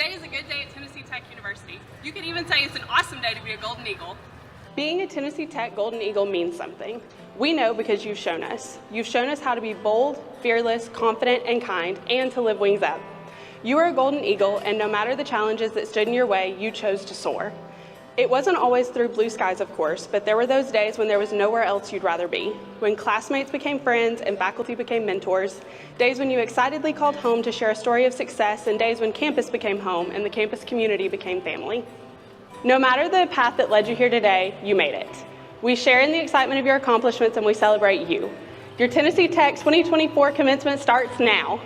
Today is a good day at Tennessee Tech University. You could even say it's an awesome day to be a Golden Eagle. Being a Tennessee Tech Golden Eagle means something. We know because you've shown us. You've shown us how to be bold, fearless, confident, and kind, and to live wings up. You are a Golden Eagle, and no matter the challenges that stood in your way, you chose to soar. It wasn't always through blue skies, of course, but there were those days when there was nowhere else you'd rather be, when classmates became friends and faculty became mentors, days when you excitedly called home to share a story of success, and days when campus became home and the campus community became family. No matter the path that led you here today, you made it. We share in the excitement of your accomplishments and we celebrate you. Your Tennessee Tech 2024 commencement starts now.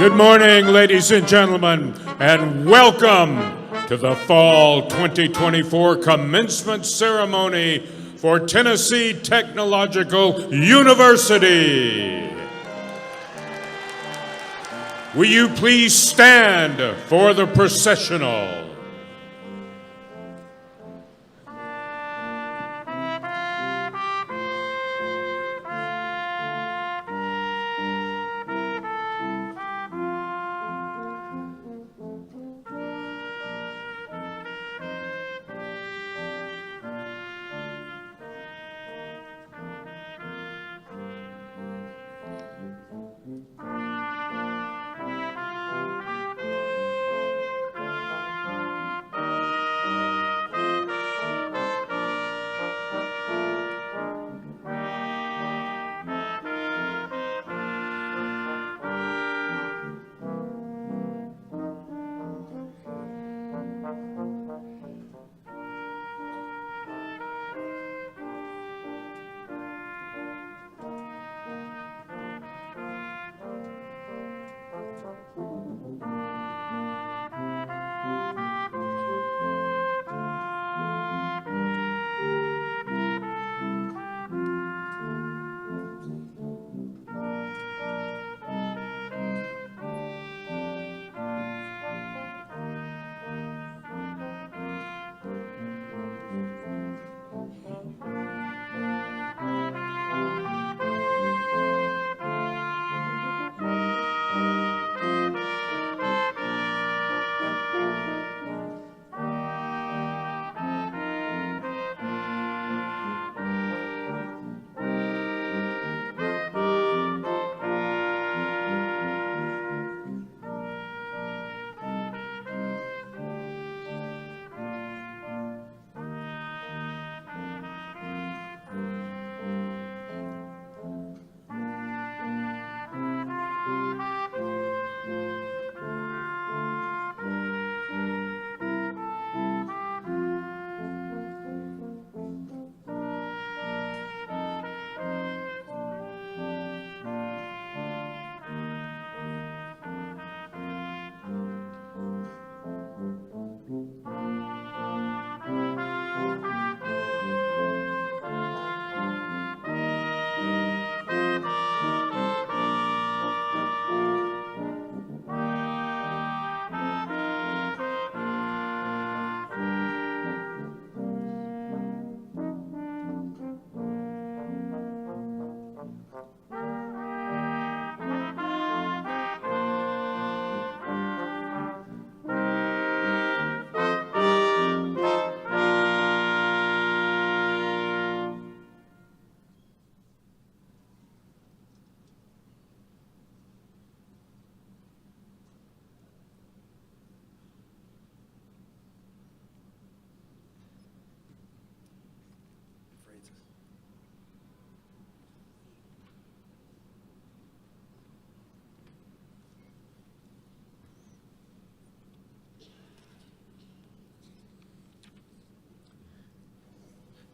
Good morning, ladies and gentlemen, and welcome to the Fall 2024 Commencement Ceremony for Tennessee Technological University. Will you please stand for the processional?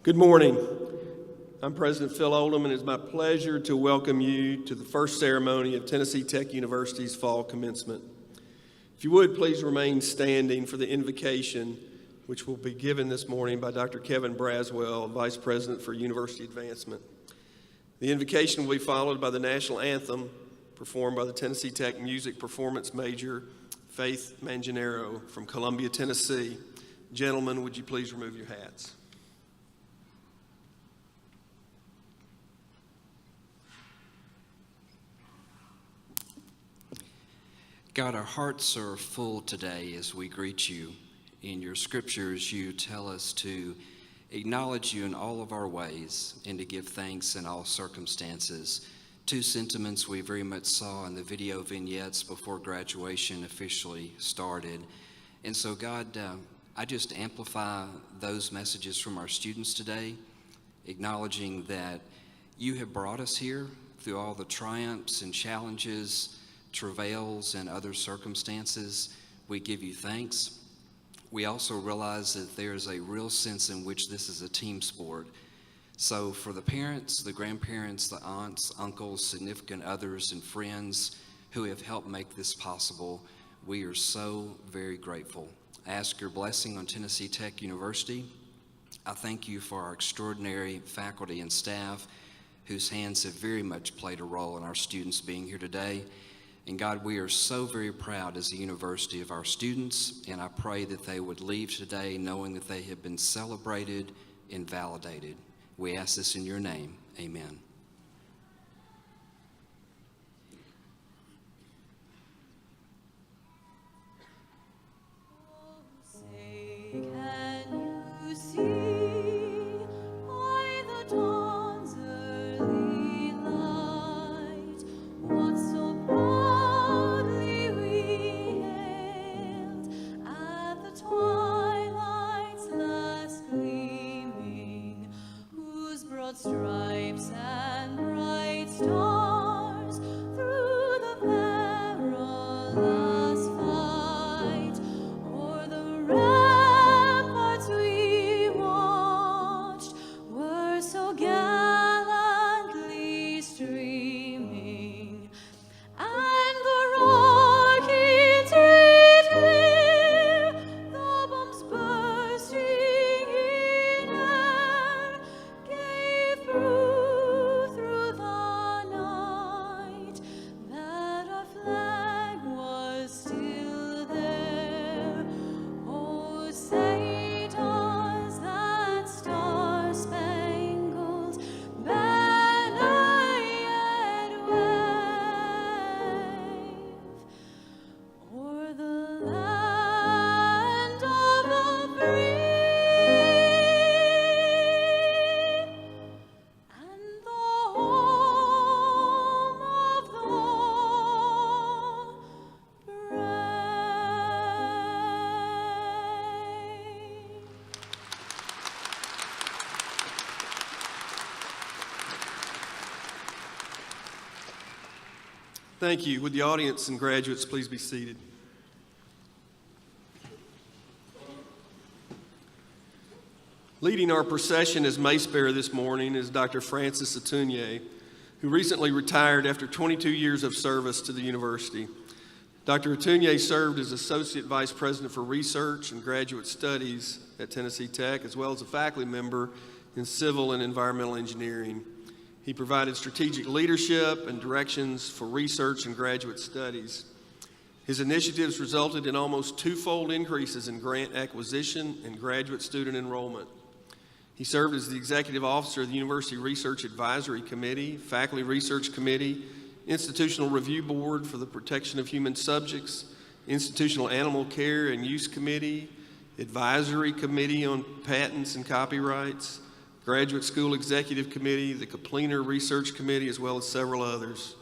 Good morning. I'm President Phil Oldham, and it's my pleasure to welcome you to the first ceremony of Tennessee Tech University's fall commencement. If you would, please remain standing for the invocation, which will be given this morning by Dr. Kevin Braswell, Vice President for University Advancement. The invocation will be followed by the national anthem, performed by the Tennessee Tech music performance major, Faith Manganero from Columbia, Tennessee. Gentlemen, would you please remove your hats? God, our hearts are full today as we greet you. In your scriptures, you tell us to acknowledge you in all of our ways and to give thanks in all circumstances. Two sentiments we very much saw in the video vignettes before graduation officially started. And so, God, I just amplify those messages from our students today, acknowledging that you have brought us here through all the triumphs and challenges, travails, and other circumstances. We give you thanks. We also realize that there's a real sense in which this is a team sport. So for the parents, the grandparents, the aunts, uncles, significant others, and friends who have helped make this possible, we are so very grateful. I ask your blessing on Tennessee Tech University. I thank you for our extraordinary faculty and staff whose hands have very much played a role in our students being here today. And God, we are so very proud as a university of our students, and I pray that they would leave today knowing that they have been celebrated and validated. We ask this in your name. Amen. Stripes and bright stars through the perilous fight, o'er the ramparts we watched were so gallantly streaming, and the rockets retreat, the bombs bursting in air, through the night, that our flag was still there. Oh, say does that star-spangled banner yet wave o'er the land of the free? Thank you. Would the audience and graduates please be seated? Leading our procession as mace bearer this morning is Dr. Francis Atunier, who recently retired after 22 years of service to the university. Dr. Atunier served as Associate Vice President for Research and Graduate Studies at Tennessee Tech, as well as a faculty member in Civil and Environmental Engineering. He provided strategic leadership and directions for research and graduate studies. His initiatives resulted in almost twofold increases in grant acquisition and graduate student enrollment. He served as the executive officer of the University Research Advisory Committee, Faculty Research Committee, Institutional Review Board for the Protection of Human Subjects, Institutional Animal Care and Use Committee, Advisory Committee on Patents and Copyrights, Graduate School Executive Committee, the Kapliner Research Committee, as well as several others.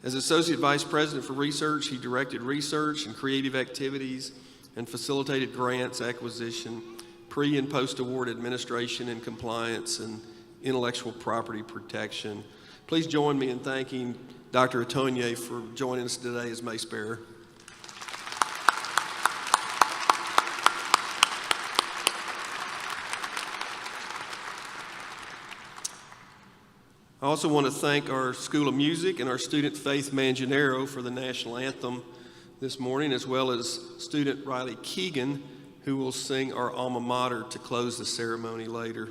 As Associate Vice President for Research, he directed research and creative activities and facilitated grants acquisition, pre- and post-award administration and compliance, and intellectual property protection. Please join me in thanking Dr. Atonier for joining us today as mace bearer. I also want to thank our School of Music and our student Faith Manganero for the national anthem this morning, as well as student Riley Keegan, who will sing our alma mater to close the ceremony later.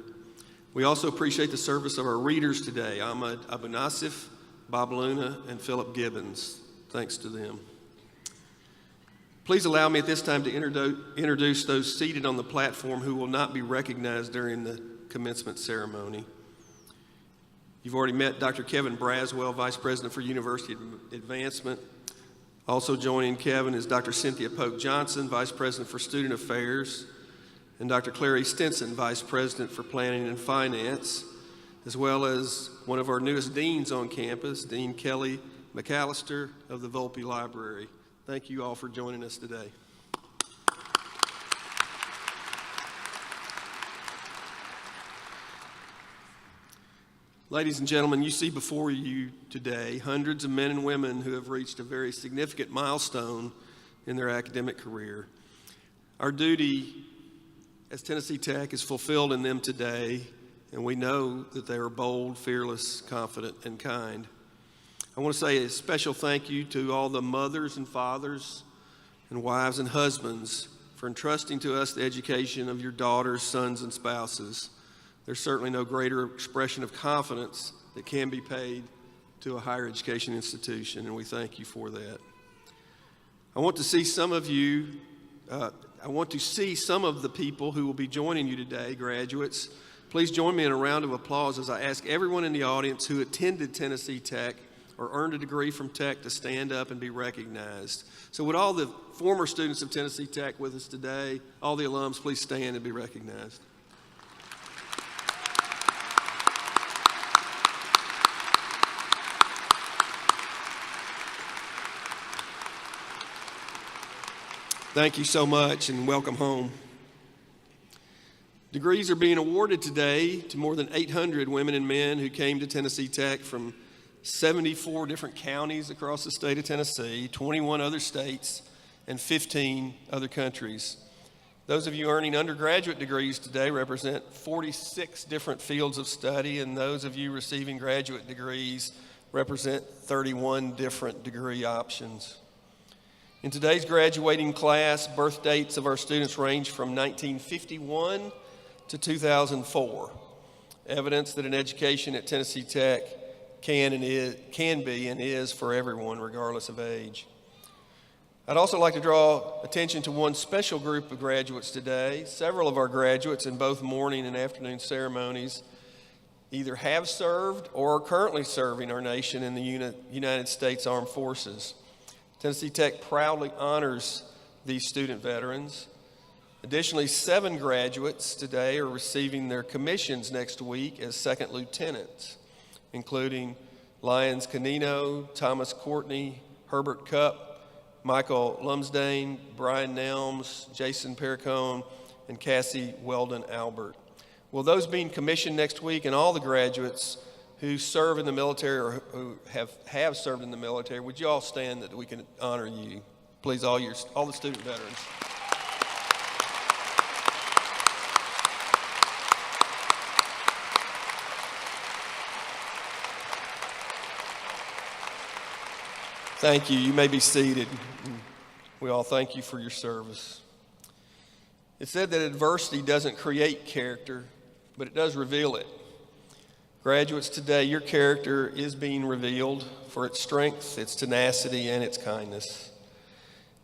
We also appreciate the service of our readers today, Ahmad Abu Nasif, Bob Luna, and Philip Gibbons. Thanks to them. Please allow me at this time to introduce those seated on the platform who will not be recognized during the commencement ceremony. You've already met Dr. Kevin Braswell, Vice President for University Advancement. Also joining Kevin is Dr. Cynthia Polk Johnson, Vice President for Student Affairs, and Dr. Clary Stinson, Vice President for Planning and Finance, as well as one of our newest deans on campus, Dean Kelly McAllister of the Volpe Library. Thank you all for joining us today. Ladies and gentlemen, you see before you today hundreds of men and women who have reached a very significant milestone in their academic career. Our duty as Tennessee Tech is fulfilled in them today, and we know that they are bold, fearless, confident, and kind. I want to say a special thank you to all the mothers and fathers and wives and husbands for entrusting to us the education of your daughters, sons, and spouses. There's certainly no greater expression of confidence that can be paid to a higher education institution, and we thank you for that. I want to see some of you, some of the people who will be joining you today, graduates. Please join me in a round of applause as I ask everyone in the audience who attended Tennessee Tech or earned a degree from Tech to stand up and be recognized. So would all the former students of Tennessee Tech with us today, all the alums, please stand and be recognized. Thank you so much and welcome home. Degrees are being awarded today to more than 800 women and men who came to Tennessee Tech from 74 different counties across the state of Tennessee, 21 other states, and 15 other countries. Those of you earning undergraduate degrees today represent 46 different fields of study, and those of you receiving graduate degrees represent 31 different degree options. In today's graduating class, birth dates of our students range from 1951 to 2004, evidence that an education at Tennessee Tech can be and is for everyone, regardless of age. I'd also like to draw attention to one special group of graduates today. Several of our graduates in both morning and afternoon ceremonies either have served or are currently serving our nation in the United States Armed Forces. Tennessee Tech proudly honors these student veterans. Additionally, 7 graduates today are receiving their commissions next week as second lieutenants, including Lyons Canino, Thomas Courtney, Herbert Cupp, Michael Lumsdane, Brian Nelms, Jason Perricone, and Cassie Weldon Albert. Well, those being commissioned next week and all the graduates who serve in the military or who have served in the military, would you all stand that we can honor you? Please, all the student veterans. Thank you. You may be seated. We all thank you for your service. It's said that adversity doesn't create character, but it does reveal it. Graduates today, your character is being revealed for its strength, its tenacity, and its kindness.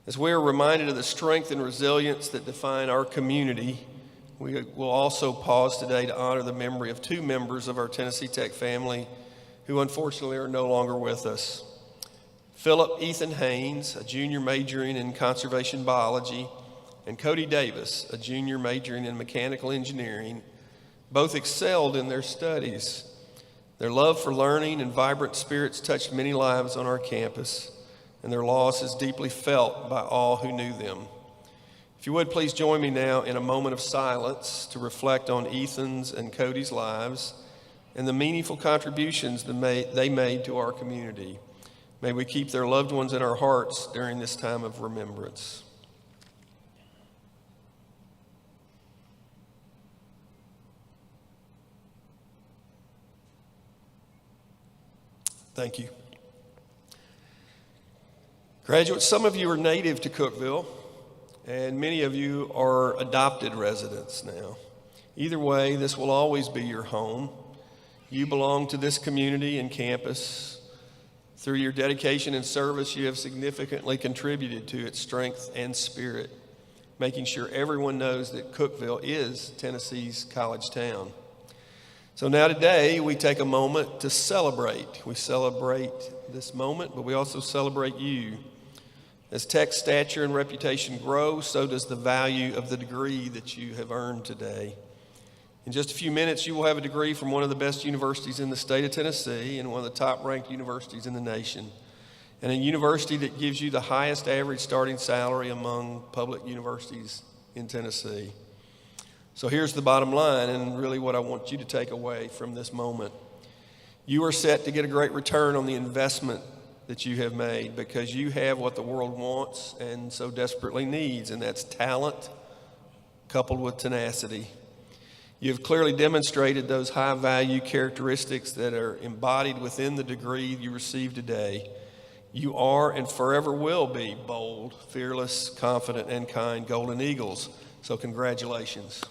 As we are reminded of the strength and resilience that define our community, we will also pause today to honor the memory of 2 members of our Tennessee Tech family who unfortunately are no longer with us. Philip Ethan Haynes, a junior majoring in conservation biology, and Cody Davis, a junior majoring in mechanical engineering, both excelled in their studies. Their love for learning and vibrant spirits touched many lives on our campus, and their loss is deeply felt by all who knew them. If you would, please join me now in a moment of silence to reflect on Ethan's and Cody's lives and the meaningful contributions they made to our community. May we keep their loved ones in our hearts during this time of remembrance. Thank you. Graduates, some of you are native to Cookeville, and many of you are adopted residents now. Either way, this will always be your home. You belong to this community and campus. Through your dedication and service, you have significantly contributed to its strength and spirit, making sure everyone knows that Cookeville is Tennessee's college town. So now today, we take a moment to celebrate. We celebrate this moment, but we also celebrate you. As Tech's stature and reputation grow, so does the value of the degree that you have earned today. In just a few minutes, you will have a degree from one of the best universities in the state of Tennessee and one of the top-ranked universities in the nation, and a university that gives you the highest average starting salary among public universities in Tennessee. So here's the bottom line, and really what I want you to take away from this moment. You are set to get a great return on the investment that you have made, because you have what the world wants and so desperately needs, and that's talent coupled with tenacity. You have clearly demonstrated those high-value characteristics that are embodied within the degree you receive today. You are and forever will be bold, fearless, confident, and kind Golden Eagles. So congratulations.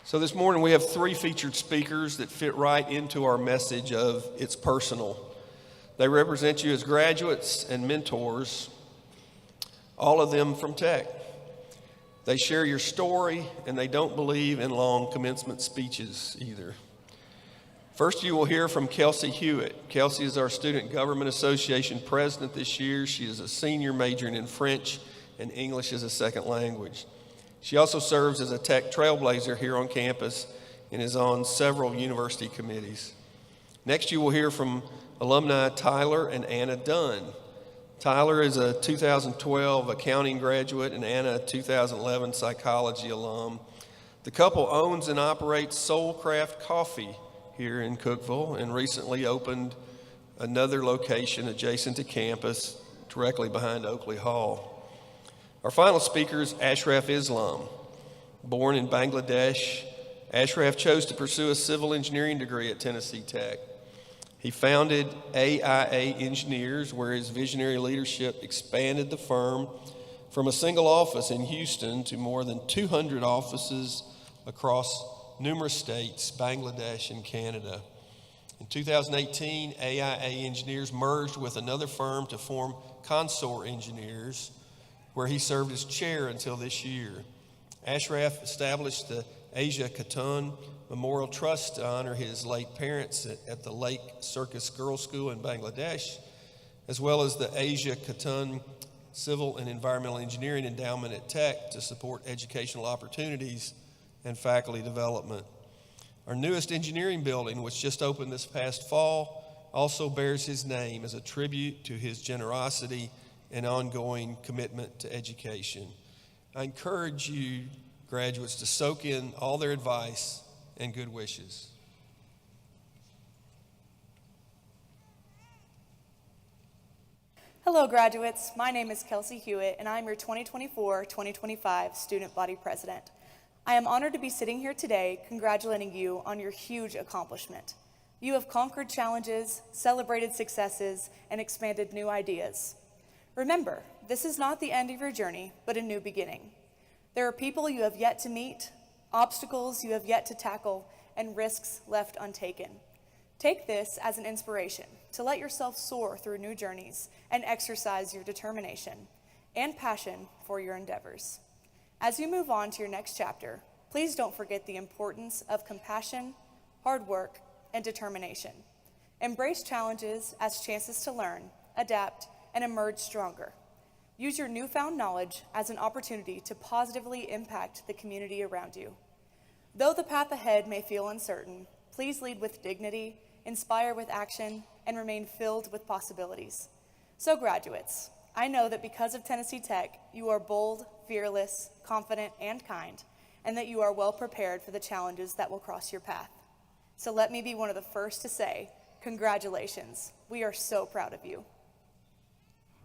So this morning we have 3 featured speakers that fit right into our message of It's Personal. They represent you as graduates and mentors, all of them from Tech. They share your story, and they don't believe in long commencement speeches either. First, you will hear from Kelsey Hewitt. Kelsey is our Student Government Association president this year. She is a senior majoring in French and English as a second language. She also serves as a Tech trailblazer here on campus and is on several university committees. Next, you will hear from alumni Tyler and Anna Dunn. Tyler is a 2012 accounting graduate and Anna a 2011 psychology alum. The couple owns and operates Soulcraft Coffee here in Cookeville and recently opened another location adjacent to campus directly behind Oakley Hall. Our final speaker is Ashraf Islam. Born in Bangladesh, Ashraf chose to pursue a civil engineering degree at Tennessee Tech. He founded AIA Engineers, where his visionary leadership expanded the firm from a single office in Houston to more than 200 offices across numerous states, Bangladesh, and Canada. In 2018, AIA Engineers merged with another firm to form Consor Engineers, where he served as chair until this year. Ashraf established the Asia Khatun Memorial Trust to honor his late parents at the Lake Circus Girls' School in Bangladesh, as well as the Asia Khatun Civil and Environmental Engineering Endowment at Tech to support educational opportunities and faculty development. Our newest engineering building, which just opened this past fall, also bears his name as a tribute to his generosity and ongoing commitment to education. I encourage you, graduates, to soak in all their advice and good wishes. Hello, graduates. My name is Kelsey Hewitt, and I'm your 2024-2025 Student Body President. I am honored to be sitting here today congratulating you on your huge accomplishment. You have conquered challenges, celebrated successes, and expanded new ideas. Remember, this is not the end of your journey, but a new beginning. There are people you have yet to meet, obstacles you have yet to tackle, and risks left untaken. Take this as an inspiration to let yourself soar through new journeys and exercise your determination and passion for your endeavors. As you move on to your next chapter, please don't forget the importance of compassion, hard work, and determination. Embrace challenges as chances to learn, adapt, and emerge stronger. Use your newfound knowledge as an opportunity to positively impact the community around you. Though the path ahead may feel uncertain, please lead with dignity, inspire with action, and remain filled with possibilities. So graduates, I know that because of Tennessee Tech, you are bold, fearless, confident, and kind, and that you are well prepared for the challenges that will cross your path. So let me be one of the first to say, congratulations. We are so proud of you.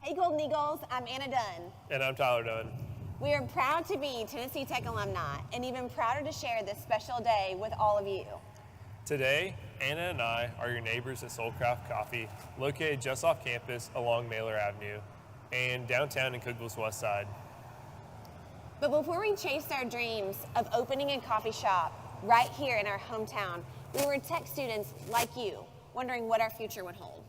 Hey Golden Eagles, I'm Anna Dunn. And I'm Tyler Dunn. We are proud to be Tennessee Tech alumni and even prouder to share this special day with all of you. Today, Anna and I are your neighbors at Soulcraft Coffee, located just off campus along Mailer Avenue and downtown in Cookeville's west side. But before we chased our dreams of opening a coffee shop right here in our hometown, we were Tech students like you, wondering what our future would hold.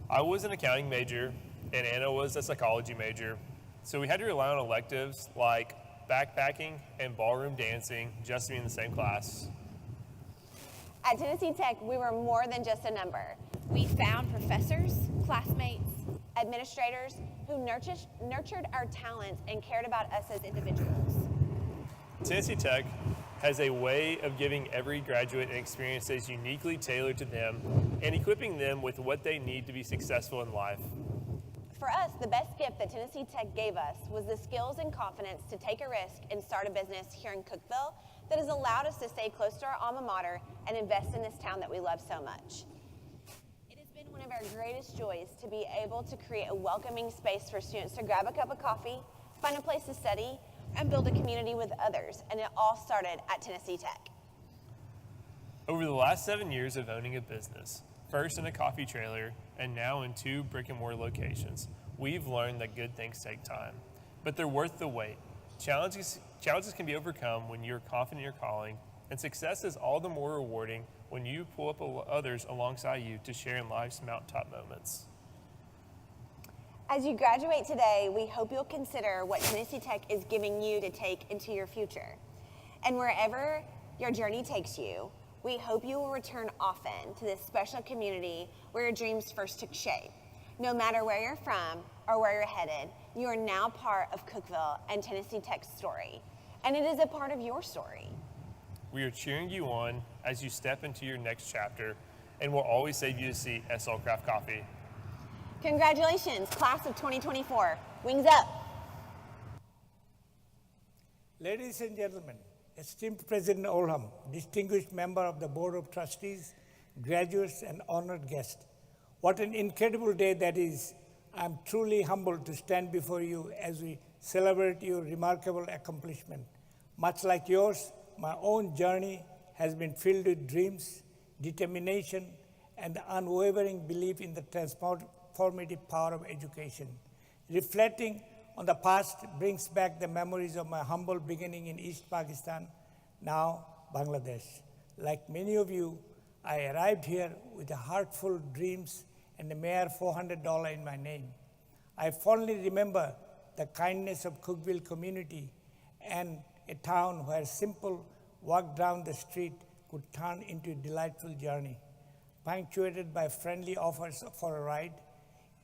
I was an accounting major, and Anna was a psychology major, so we had to rely on electives like backpacking and ballroom dancing just to be in the same class. At Tennessee Tech, we were more than just a number. We found professors, classmates, administrators who nurtured our talents and cared about us as individuals. Tennessee Tech has a way of giving every graduate an experience that is uniquely tailored to them and equipping them with what they need to be successful in life. For us, the best gift that Tennessee Tech gave us was the skills and confidence to take a risk and start a business here in Cookeville that has allowed us to stay close to our alma mater and invest in this town that we love so much. It has been one of our greatest joys to be able to create a welcoming space for students to grab a cup of coffee, find a place to study, and build a community with others, and it all started at Tennessee Tech. Over the last 7 years of owning a business, first in a coffee trailer and now in 2 brick-and-mortar locations, we've learned that good things take time, but they're worth the wait. Challenges can be overcome when you're confident in your calling, and success is all the more rewarding when you pull up others alongside you to share in life's mountaintop moments. As you graduate today, we hope you'll consider what Tennessee Tech is giving you to take into your future. And wherever your journey takes you, we hope you will return often to this special community where your dreams first took shape. No matter where you're from or where you're headed, you are now part of Cookeville and Tennessee Tech's story. And it is a part of your story. We are cheering you on as you step into your next chapter, and we'll always save you a seat at Soulcraft Coffee. Congratulations, class of 2024. Wings up. Ladies and gentlemen, esteemed President Oldham, distinguished member of the Board of Trustees, graduates, and honored guests. What an incredible day that is. I'm truly humbled to stand before you as we celebrate your remarkable accomplishment. Much like yours, my own journey has been filled with dreams, determination, and the unwavering belief in the transformative power of education. Reflecting on the past brings back the memories of my humble beginning in East Pakistan, now Bangladesh. Like many of you, I arrived here with a heart full of dreams and a mere $400 in my name. I fondly remember the kindness of Cookeville community and a town where simple walk down the street could turn into a delightful journey, punctuated by friendly offers for a ride.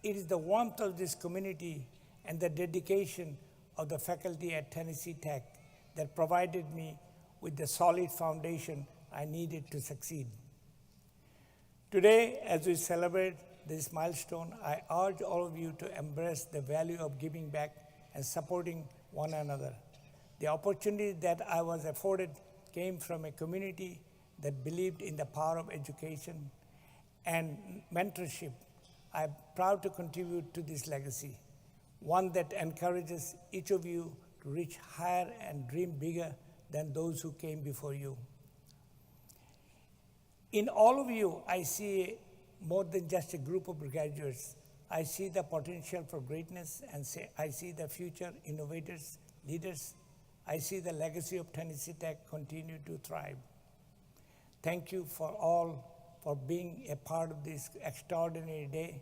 It is the warmth of this community and the dedication of the faculty at Tennessee Tech that provided me with the solid foundation I needed to succeed. Today, as we celebrate this milestone, I urge all of you to embrace the value of giving back and supporting one another. The opportunity that I was afforded came from a community that believed in the power of education and mentorship. I'm proud to contribute to this legacy, one that encourages each of you to reach higher and dream bigger than those who came before you. In all of you, I see more than just a group of graduates. I see the potential for greatness, and I see the future innovators, leaders. I see the legacy of Tennessee Tech continue to thrive. Thank you for being a part of this extraordinary day.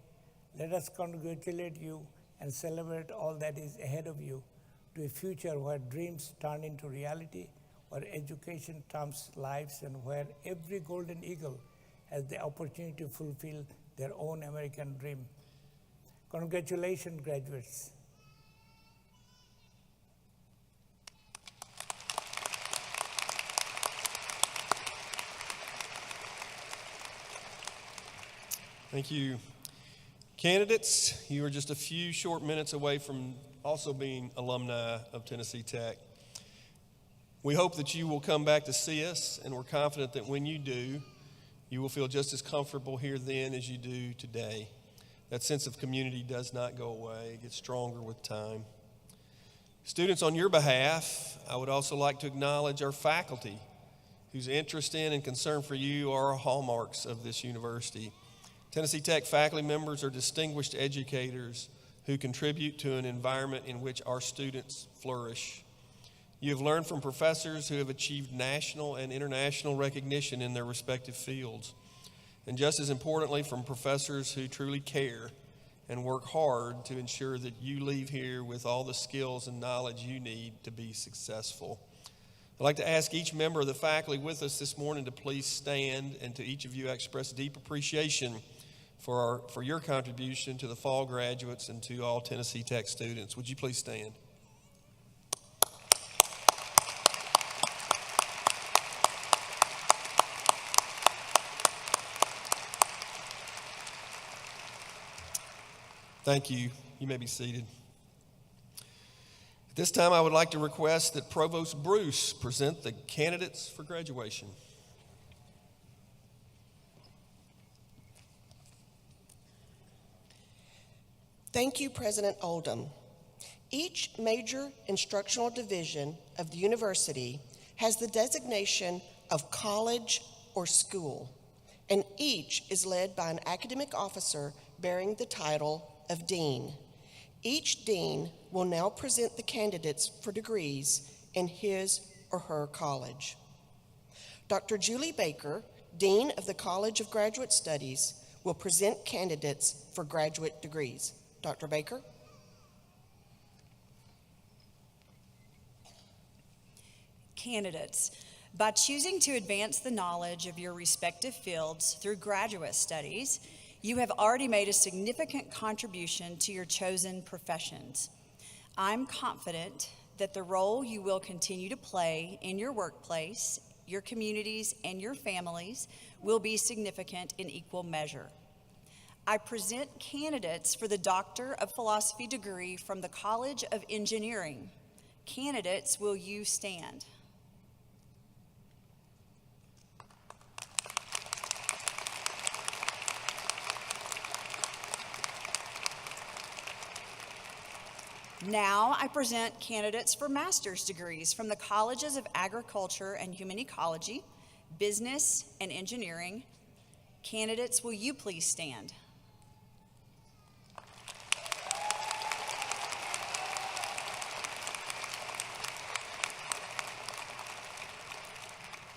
Let us congratulate you and celebrate all that is ahead of you to a future where dreams turn into reality, where education transforms lives, and where every golden eagle has the opportunity to fulfill their own American dream. Congratulations, graduates. Thank you. Candidates, you are just a few short minutes away from also being alumni of Tennessee Tech. We hope that you will come back to see us, and we're confident that when you do, you will feel just as comfortable here then as you do today. That sense of community does not go away. It gets stronger with time. Students, on your behalf, I would also like to acknowledge our faculty, whose interest in and concern for you are hallmarks of this university. Tennessee Tech faculty members are distinguished educators who contribute to an environment in which our students flourish. You have learned from professors who have achieved national and international recognition in their respective fields, and just as importantly, from professors who truly care and work hard to ensure that you leave here with all the skills and knowledge you need to be successful. I'd like to ask each member of the faculty with us this morning to please stand, and to each of you I express deep appreciation for your contribution to the fall graduates and to all Tennessee Tech students. Would you please stand? Thank you. You may be seated. At this time, I would like to request that Provost Bruce present the candidates for graduation. Thank you, President Oldham. Each major instructional division of the university has the designation of college or school, and each is led by an academic officer bearing the title of dean. Each dean will now present the candidates for degrees in his or her college. Dr. Julie Baker, Dean of the College of Graduate Studies, will present candidates for graduate degrees. Dr. Baker. Candidates, by choosing to advance the knowledge of your respective fields through graduate studies, you have already made a significant contribution to your chosen professions. I'm confident that the role you will continue to play in your workplace, your communities, and your families will be significant in equal measure. I present candidates for the Doctor of Philosophy degree from the College of Engineering. Candidates, will you stand? Now I present candidates for master's degrees from the Colleges of Agriculture and Human Ecology, Business and Engineering. Candidates, will you please stand?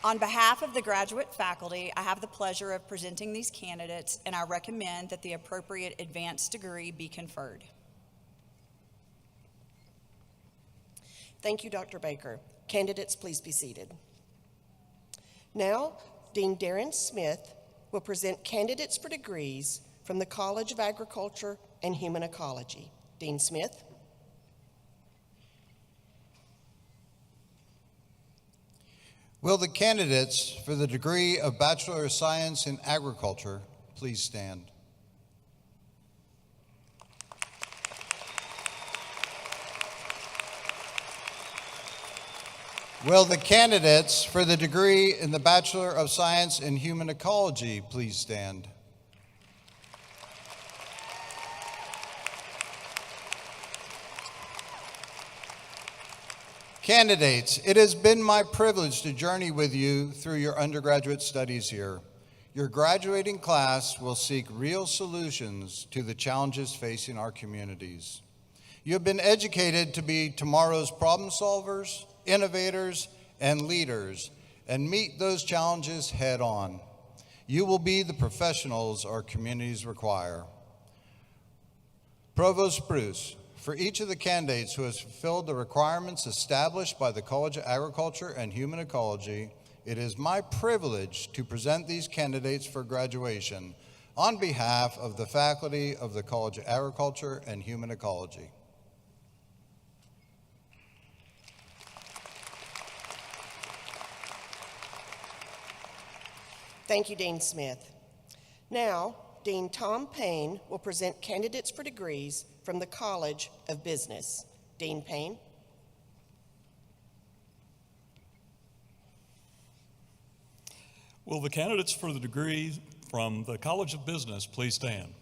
On behalf of the graduate faculty, I have the pleasure of presenting these candidates, and I recommend that the appropriate advanced degree be conferred. Thank you, Dr. Baker. Candidates, please be seated. Now, Dean Darren Smith will present candidates for degrees from the College of Agriculture and Human Ecology. Dean Smith. Will the candidates for the degree of Bachelor of Science in Agriculture please stand? Will the candidates for the degree in the Bachelor of Science in Human Ecology please stand? Candidates, it has been my privilege to journey with you through your undergraduate studies here. Your graduating class will seek real solutions to the challenges facing our communities. You have been educated to be tomorrow's problem solvers, innovators, and leaders, and meet those challenges head on. You will be the professionals our communities require. Provost Bruce, for each of the candidates who has fulfilled the requirements established by the College of Agriculture and Human Ecology, it is my privilege to present these candidates for graduation on behalf of the faculty of the College of Agriculture and Human Ecology. Thank you, Dean Smith. Now, Dean Tom Payne will present candidates for degrees from the College of Business. Dean Payne. Will the candidates for the degree from the College of Business please stand?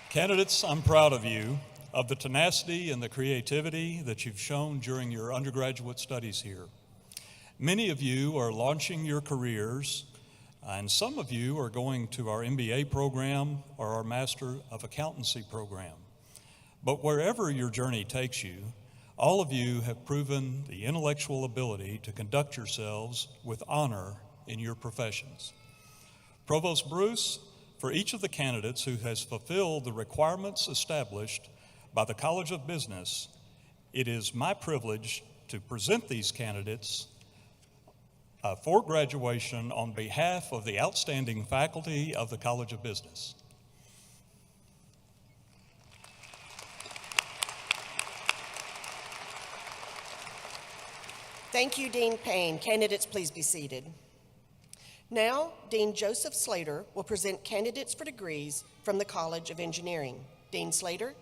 Candidates, I'm proud of you, of the tenacity and the creativity that you've shown during your undergraduate studies here. Many of you are launching your careers, and some of you are going to our MBA program or our Master of Accountancy program. But wherever your journey takes you, all of you have proven the intellectual ability to conduct yourselves with honor in your professions. Provost Bruce, for each of the candidates who has fulfilled the requirements established by the College of Business, it is my privilege to present these candidates for graduation on behalf of the outstanding faculty of the College of Business. Thank you, Dean Payne. Candidates, please be seated. Now, Dean Joseph Slater will present candidates for degrees from the College of Engineering. Dean Slater.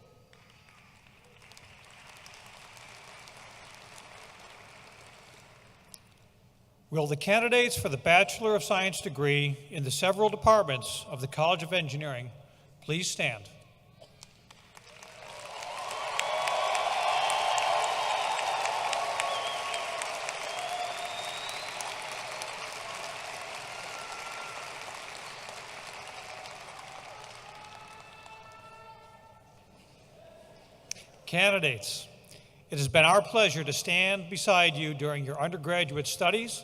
Will the candidates for the Bachelor of Science degree in the several departments of the College of Engineering please stand? Candidates, it has been our pleasure to stand beside you during your undergraduate studies.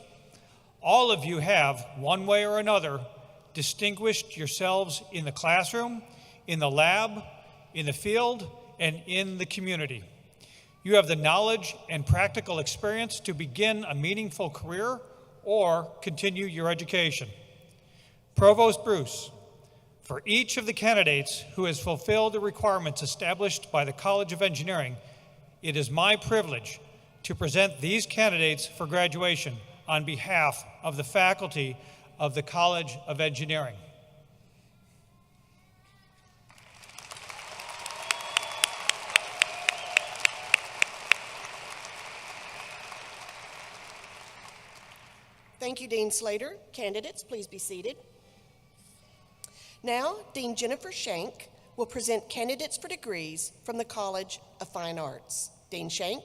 All of you have, one way or another, distinguished yourselves in the classroom, in the lab, in the field, and in the community. You have the knowledge and practical experience to begin a meaningful career or continue your education. Provost Bruce, for each of the candidates who has fulfilled the requirements established by the College of Engineering, it is my privilege to present these candidates for graduation on behalf of the faculty of the College of Engineering. Thank you, Dean Slater. Candidates, please be seated. Now, Dean Jennifer Shank will present candidates for degrees from the College of Fine Arts. Dean Shank.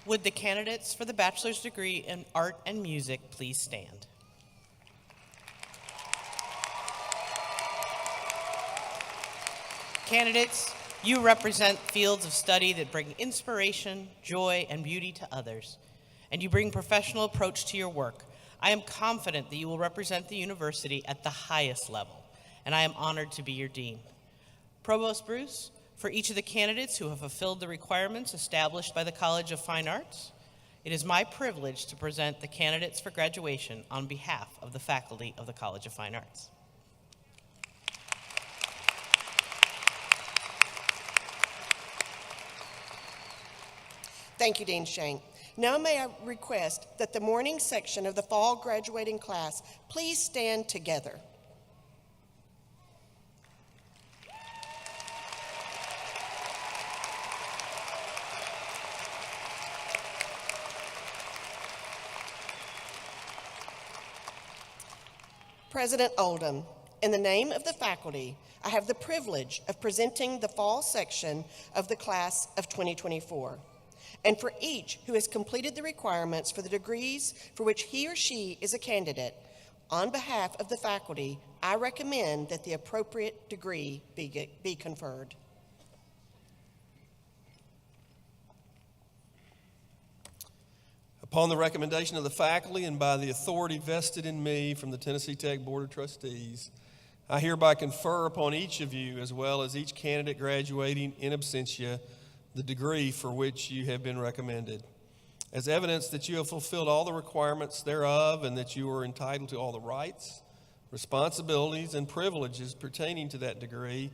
Would the candidates for the bachelor's degree in art and music please stand? Candidates, you represent fields of study that bring inspiration, joy, and beauty to others, and you bring professional approach to your work. I am confident that you will represent the university at the highest level, and I am honored to be your dean. Provost Bruce, for each of the candidates who have fulfilled the requirements established by the College of Fine Arts, it is my privilege to present the candidates for graduation on behalf of the faculty of the College of Fine Arts. Thank you, Dean Shank. Now may I request that the morning section of the fall graduating class please stand together. President Oldham, in the name of the faculty, I have the privilege of presenting the fall section of the class of 2024. And for each who has completed the requirements for the degrees for which he or she is a candidate, on behalf of the faculty, I recommend that the appropriate degree be conferred. Upon the recommendation of the faculty and by the authority vested in me from the Tennessee Tech Board of Trustees, I hereby confer upon each of you, as well as each candidate graduating in absentia, the degree for which you have been recommended. As evidence that you have fulfilled all the requirements thereof and that you are entitled to all the rights, responsibilities, and privileges pertaining to that degree,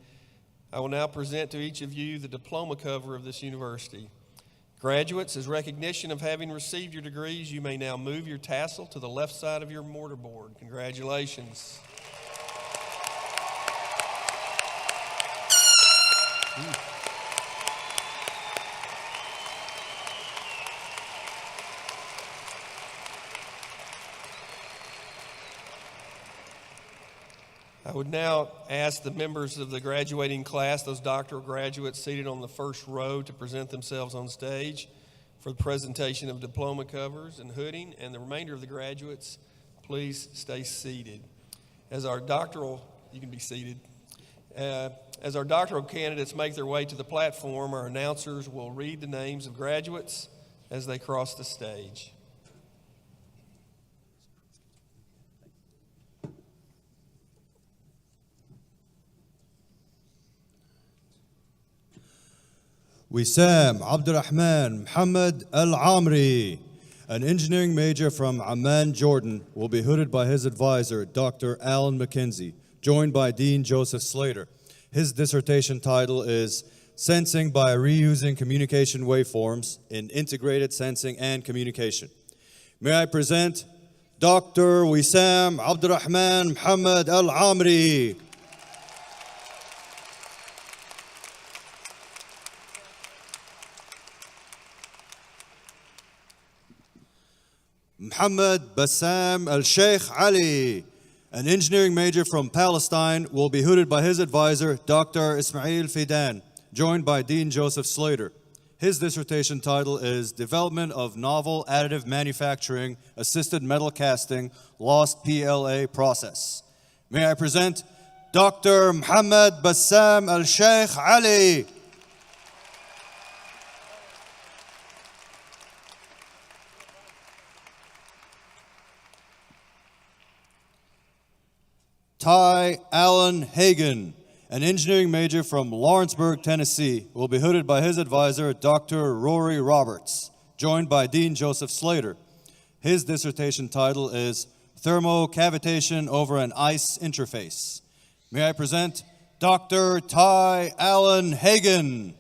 I will now present to each of you the diploma cover of this university. Graduates, as recognition of having received your degrees, you may now move your tassel to the left side of your mortarboard. Congratulations. I would now ask the members of the graduating class, those doctoral graduates seated on the first row, to present themselves on stage for the presentation of diploma covers and hooding, and the remainder of the graduates, please stay seated. As our doctoral, you can be seated. As our doctoral candidates make their way to the platform, our announcers will read the names of graduates as they cross the stage. Wissam Abdurrahman Muhammad Al-Amri, an engineering major from Amman, Jordan, will be hooded by his advisor, Dr. Alan McKenzie, joined by Dean Joseph Slater. His dissertation title is Sensing by Reusing Communication Waveforms in Integrated Sensing and Communication. May I present Dr. Wissam Abdurrahman Muhammad Al-Amri. Muhammad Bassam Al-Sheikh Ali, an engineering major from Palestine, will be hooded by his advisor, Dr. Ismail Fidan, joined by Dean Joseph Slater. His dissertation title is Development of Novel Additive Manufacturing Assisted Metal Casting Lost PLA Process. May I present Dr. Muhammad Bassam Al-Sheikh Ali. Ty Allen Hagan, an engineering major from Lawrenceburg, Tennessee, will be hooded by his advisor, Dr. Rory Roberts, joined by Dean Joseph Slater. His dissertation title is Thermocavitation over an Ice Interface. May I present Dr. Ty Allen Hagan.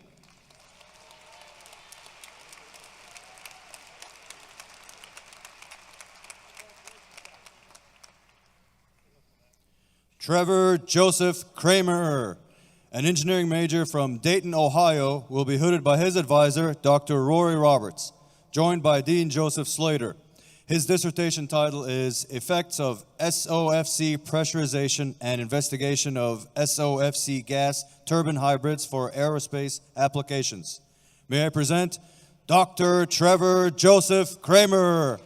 Trevor Joseph Kramer, an engineering major from Dayton, Ohio, will be hooded by his advisor, Dr. Rory Roberts, joined by Dean Joseph Slater. His dissertation title is Effects of SOFC Pressurization and Investigation of SOFC Gas Turbine Hybrids for Aerospace Applications. May I present Dr. Trevor Joseph Kramer.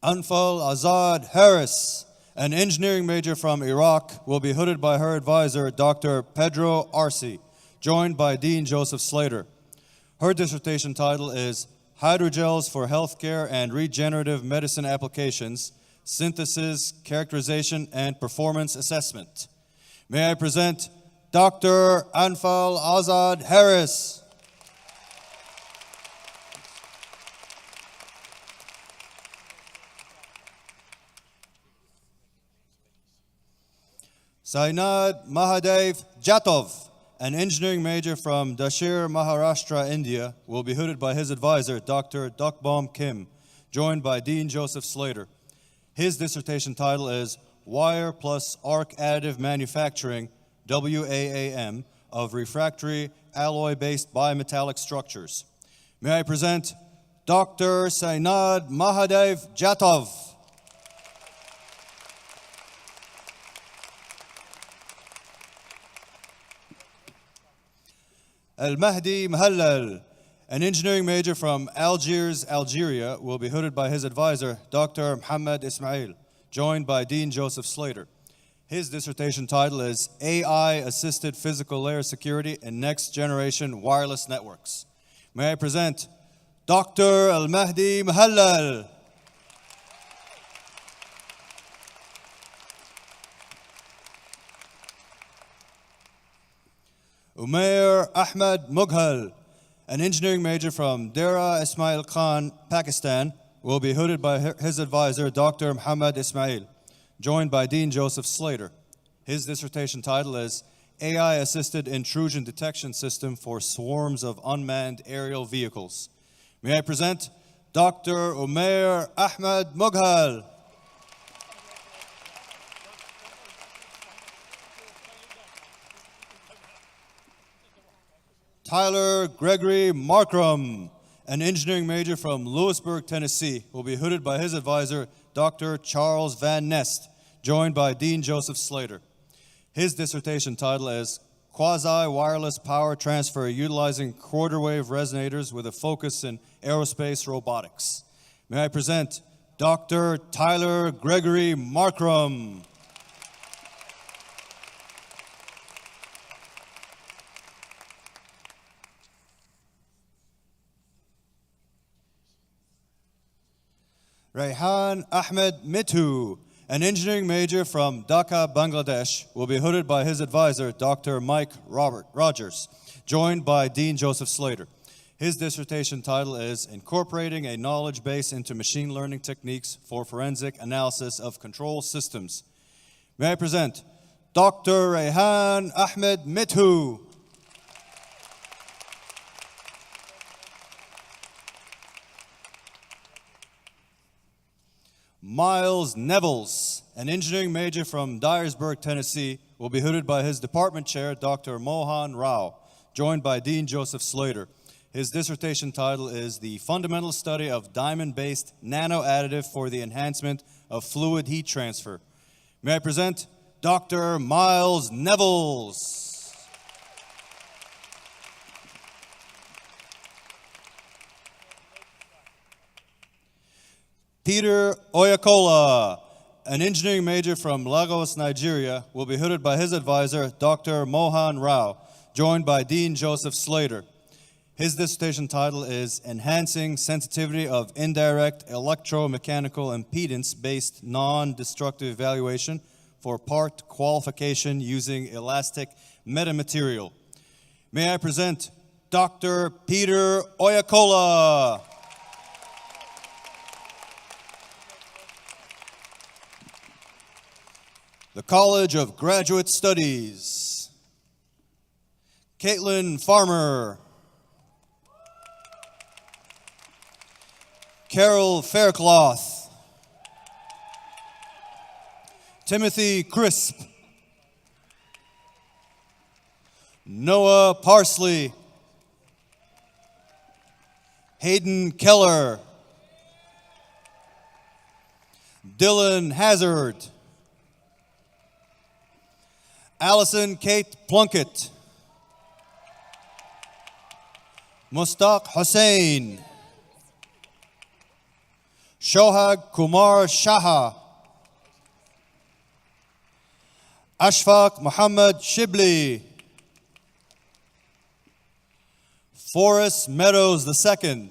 Anfal Azad Harris, an engineering major from Iraq, will be hooded by her advisor, Dr. Pedro Arce, joined by Dean Joseph Slater. Her dissertation title is Hydrogels for Healthcare and Regenerative Medicine Applications, Synthesis, Characterization, and Performance Assessment. May I present Dr. Anfal Azad Harris. Sainad Mahadev Jatov, an engineering major from Dashir, Maharashtra, India, will be hooded by his advisor, Dr. Dokbom Kim, joined by Dean Joseph Slater. His dissertation title is Wire plus Arc Additive Manufacturing, WAAM, of Refractory Alloy-Based Bimetallic Structures. May I present Dr. Sainad Mahadev Jatov. Al-Mahdi Mahallal, an engineering major from Algiers, Algeria, will be hooded by his advisor, Dr. Muhammad Ismail, joined by Dean Joseph Slater. His dissertation title is AI-Assisted Physical Layer Security in Next Generation Wireless Networks. May I present Dr. Al-Mahdi Mahallal. Umair Ahmed Mughal, an engineering major from Dera Ismail Khan, Pakistan, will be hooded by his advisor, Dr. Muhammad Ismail, joined by Dean Joseph Slater. His dissertation title is AI-Assisted Intrusion Detection System for Swarms of Unmanned Aerial Vehicles. May I present Dr. Umair Ahmed Mughal. Tyler Gregory Markram, an engineering major from Lewisburg, Tennessee, will be hooded by his advisor, Dr. Charles Van Nest, joined by Dean Joseph Slater. His dissertation title is Quasi-Wireless Power Transfer Utilizing Quarter-Wave Resonators with a Focus in Aerospace Robotics. May I present Dr. Tyler Gregory Markram. Rayhan Ahmed Mithu, an engineering major from Dhaka, Bangladesh, will be hooded by his advisor, Dr. Mike Rogers, joined by Dean Joseph Slater. His dissertation title is Incorporating a Knowledge Base into Machine Learning Techniques for Forensic Analysis of Control Systems. May I present Dr. Rayhan Ahmed Mithu. Miles Nevels, an engineering major from Dyersburg, Tennessee, will be hooded by his department chair, Dr. Mohan Rao, joined by Dean Joseph Slater. His dissertation title is The Fundamental Study of Diamond-Based Nano-Additive for the Enhancement of Fluid Heat Transfer. May I present Dr. Miles Nevels. Peter Oyakola, an engineering major from Lagos, Nigeria, will be hooded by his advisor, Dr. Mohan Rao, joined by Dean Joseph Slater. His dissertation title is Enhancing Sensitivity of Indirect Electromechanical Impedance-Based Non-Destructive Evaluation for Part Qualification Using Elastic Metamaterial. May I present Dr. Peter Oyakola. The College of Graduate Studies. Caitlin Farmer. Carol Faircloth. Timothy Crisp. Noah Parsley. Hayden Keller. Dylan Hazard. Allison Kate Plunkett. Mustaq Hussain. Shohag Kumar Shaha. Ashfaq Muhammad Shibli. Forrest Meadows II.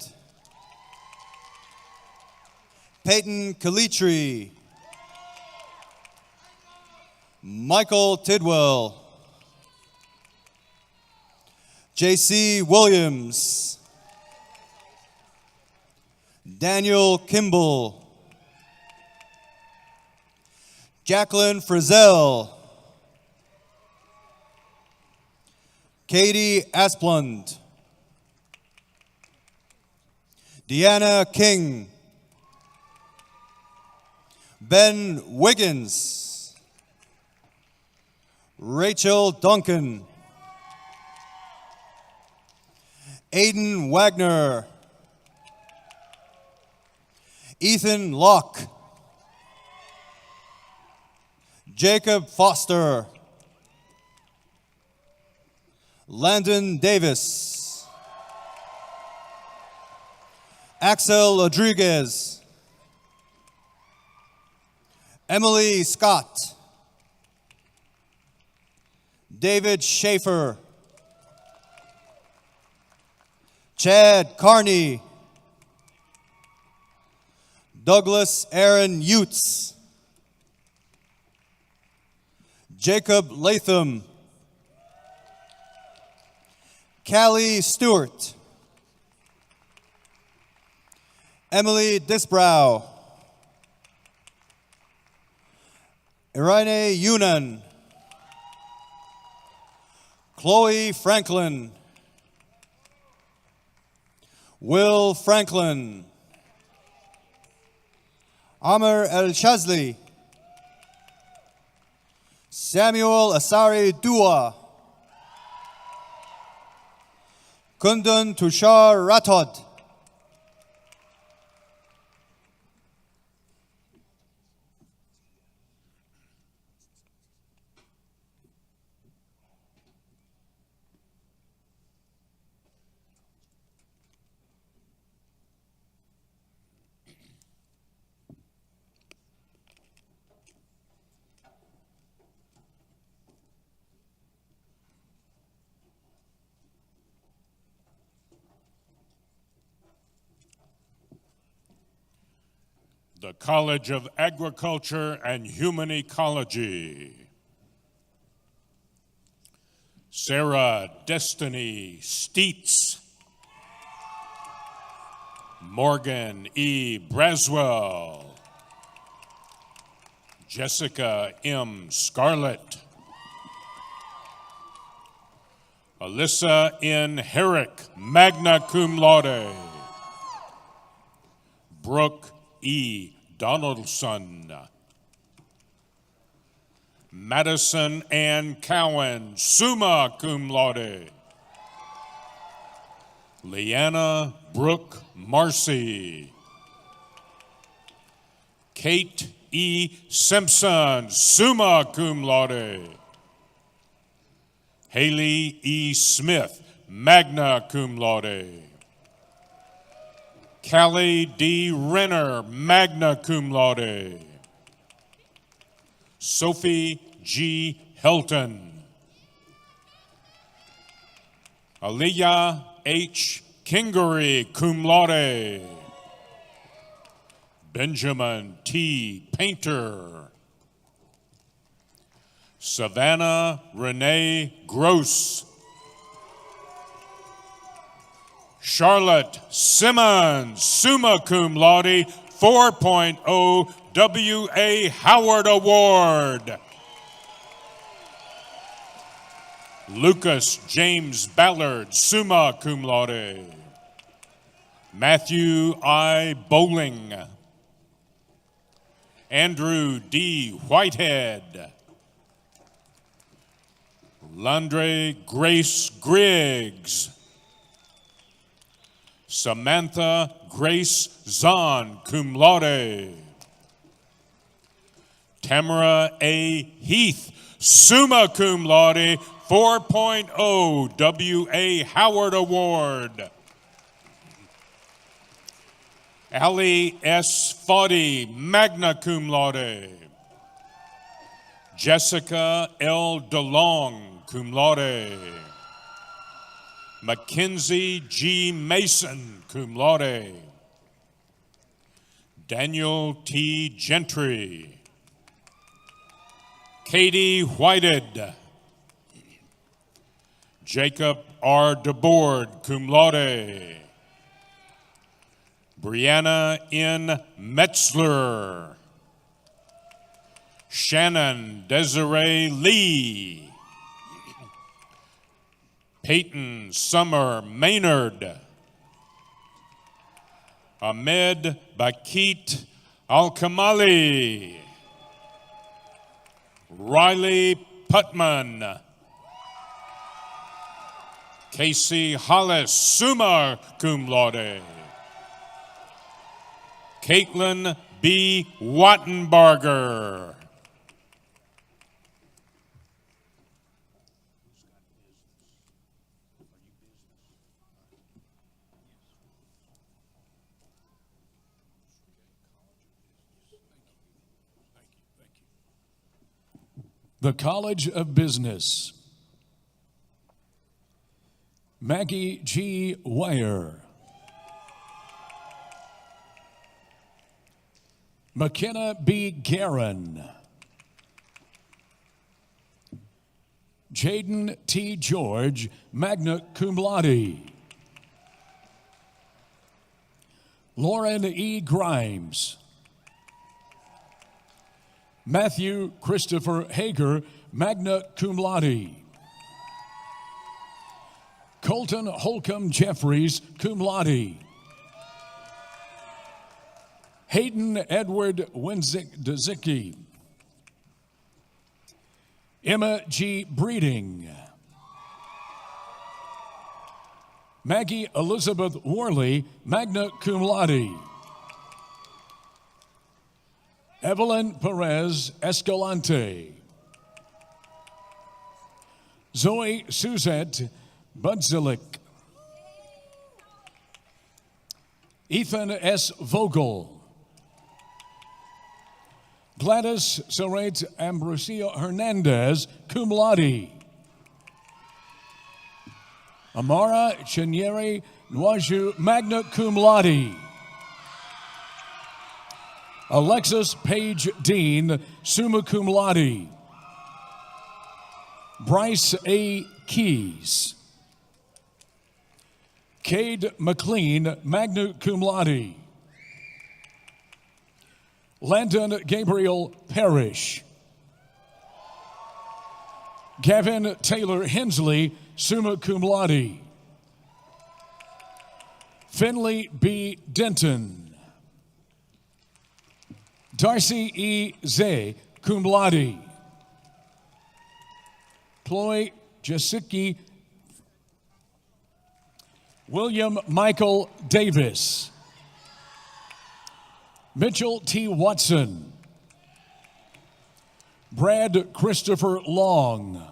Peyton Kalitri. Michael Tidwell. J.C. Williams. Daniel Kimball. Jacqueline Frizzell. Katie Asplund. Deanna King. Ben Wiggins. Rachel Duncan. Aiden Wagner. Ethan Locke. Jacob Foster. Landon Davis. Axel Rodriguez. Emily Scott. David Schaefer. Chad Carney. Douglas Aaron Utes. Jacob Latham. Callie Stewart. Emily Disbrow. Irene Yunan. Chloe Franklin. Will Franklin. Amr El Shazli. Samuel Asari Dua. Kundan Tushar Rathod. the College of Agriculture and Human Ecology. Sarah Destiny Steets. Morgan E. Braswell. Jessica M. Scarlett. Alyssa N. Herrick, magna cum laude. Brooke E. Donaldson. Madison Ann Cowan, summa cum laude. Leanna Brooke Marcy. Kate E. Simpson, summa cum laude. Haley E. Smith, magna cum laude. Callie D. Renner, magna cum laude. Sophie G. Helton. Aliyah H. Kingery, cum laude. Benjamin T. Painter. Savannah Renee Gross. Charlotte Simmons, summa cum laude, 4.0 W.A. Howard Award. Lucas James Ballard, summa cum laude. Matthew I. Bowling. Andrew D. Whitehead. Landre Grace Griggs. Samantha Grace Zahn, cum laude. Tamara A. Heath, summa cum laude, 4.0 W.A. Howard Award. Allie S. Foddy, magna cum laude. Jessica L. DeLong, cum laude. Mackenzie G. Mason, cum laude. Daniel T. Gentry. Katie Whited. Jacob R. DeBoard, cum laude. Brianna N. Metzler. Shannon Desiree Lee. Peyton Summer Maynard. Ahmed Bakit Al-Kamali. Riley Putman. Casey Hollis, summa cum laude. Caitlin B. Wattenbarger. The College of Business. Maggie G. Wire. McKenna B. Guerin. Jaden T. George, magna cum laude. Lauren E. Grimes. Matthew Christopher Hager, magna cum laude. Colton Holcomb Jeffries, cum laude. Hayden Edward Winzik-Dezicki. Emma G. Breeding. Maggie Elizabeth Worley, magna cum laude. Evelyn Perez Escalante. Zoe Suzette Budzik. Ethan S. Vogel. Gladys Serrate Ambrosio Hernandez, cum laude. Amara Chinyere Nwaju, magna cum laude. Alexis Page Dean, summa cum laude. Bryce A. Keys. Cade McLean, magna cum laude. Landon Gabriel Parrish. Gavin Taylor Hensley, summa cum laude. Finley B. Denton. Darcy E. Zay, cum laude. Ploy Jasicki. William Michael Davis. Mitchell T. Watson. Brad Christopher Long.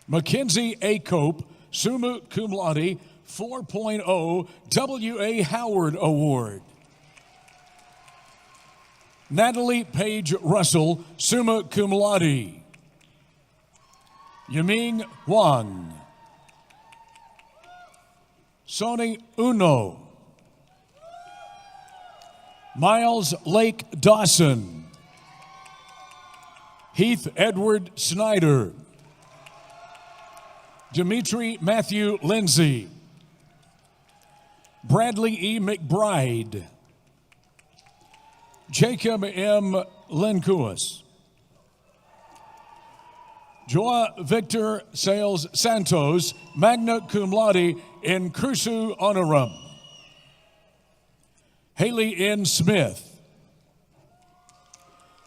Mackenzie A. Cope, summa cum laude, 4.0 W.A. Howard Award. Natalie Page Russell, summa cum laude. Yiming Wang. Sony Uno. Miles Lake Dawson. Heath Edward Snyder. Dimitri Matthew Lindsay. Bradley E. McBride. Jacob M. Lenkuas. Joa Victor Sales Santos, magna cum laude in cursu honorum. Haley N. Smith.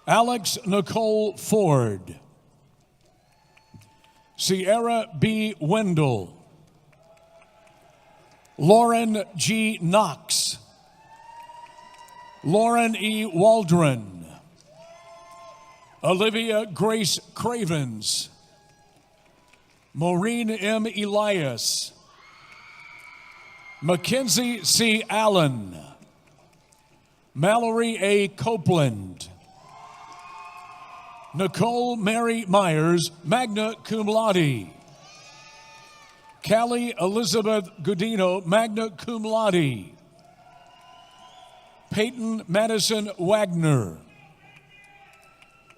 Alex Nicole Ford. Sierra B. Wendell. Lauren G. Knox. Lauren E. Waldron. Olivia Grace Cravens. Maureen M. Elias. Mackenzie C. Allen. Mallory A. Copeland. Nicole Mary Myers, magna cum laude. Callie Elizabeth Godino, magna cum laude. Peyton Madison Wagner.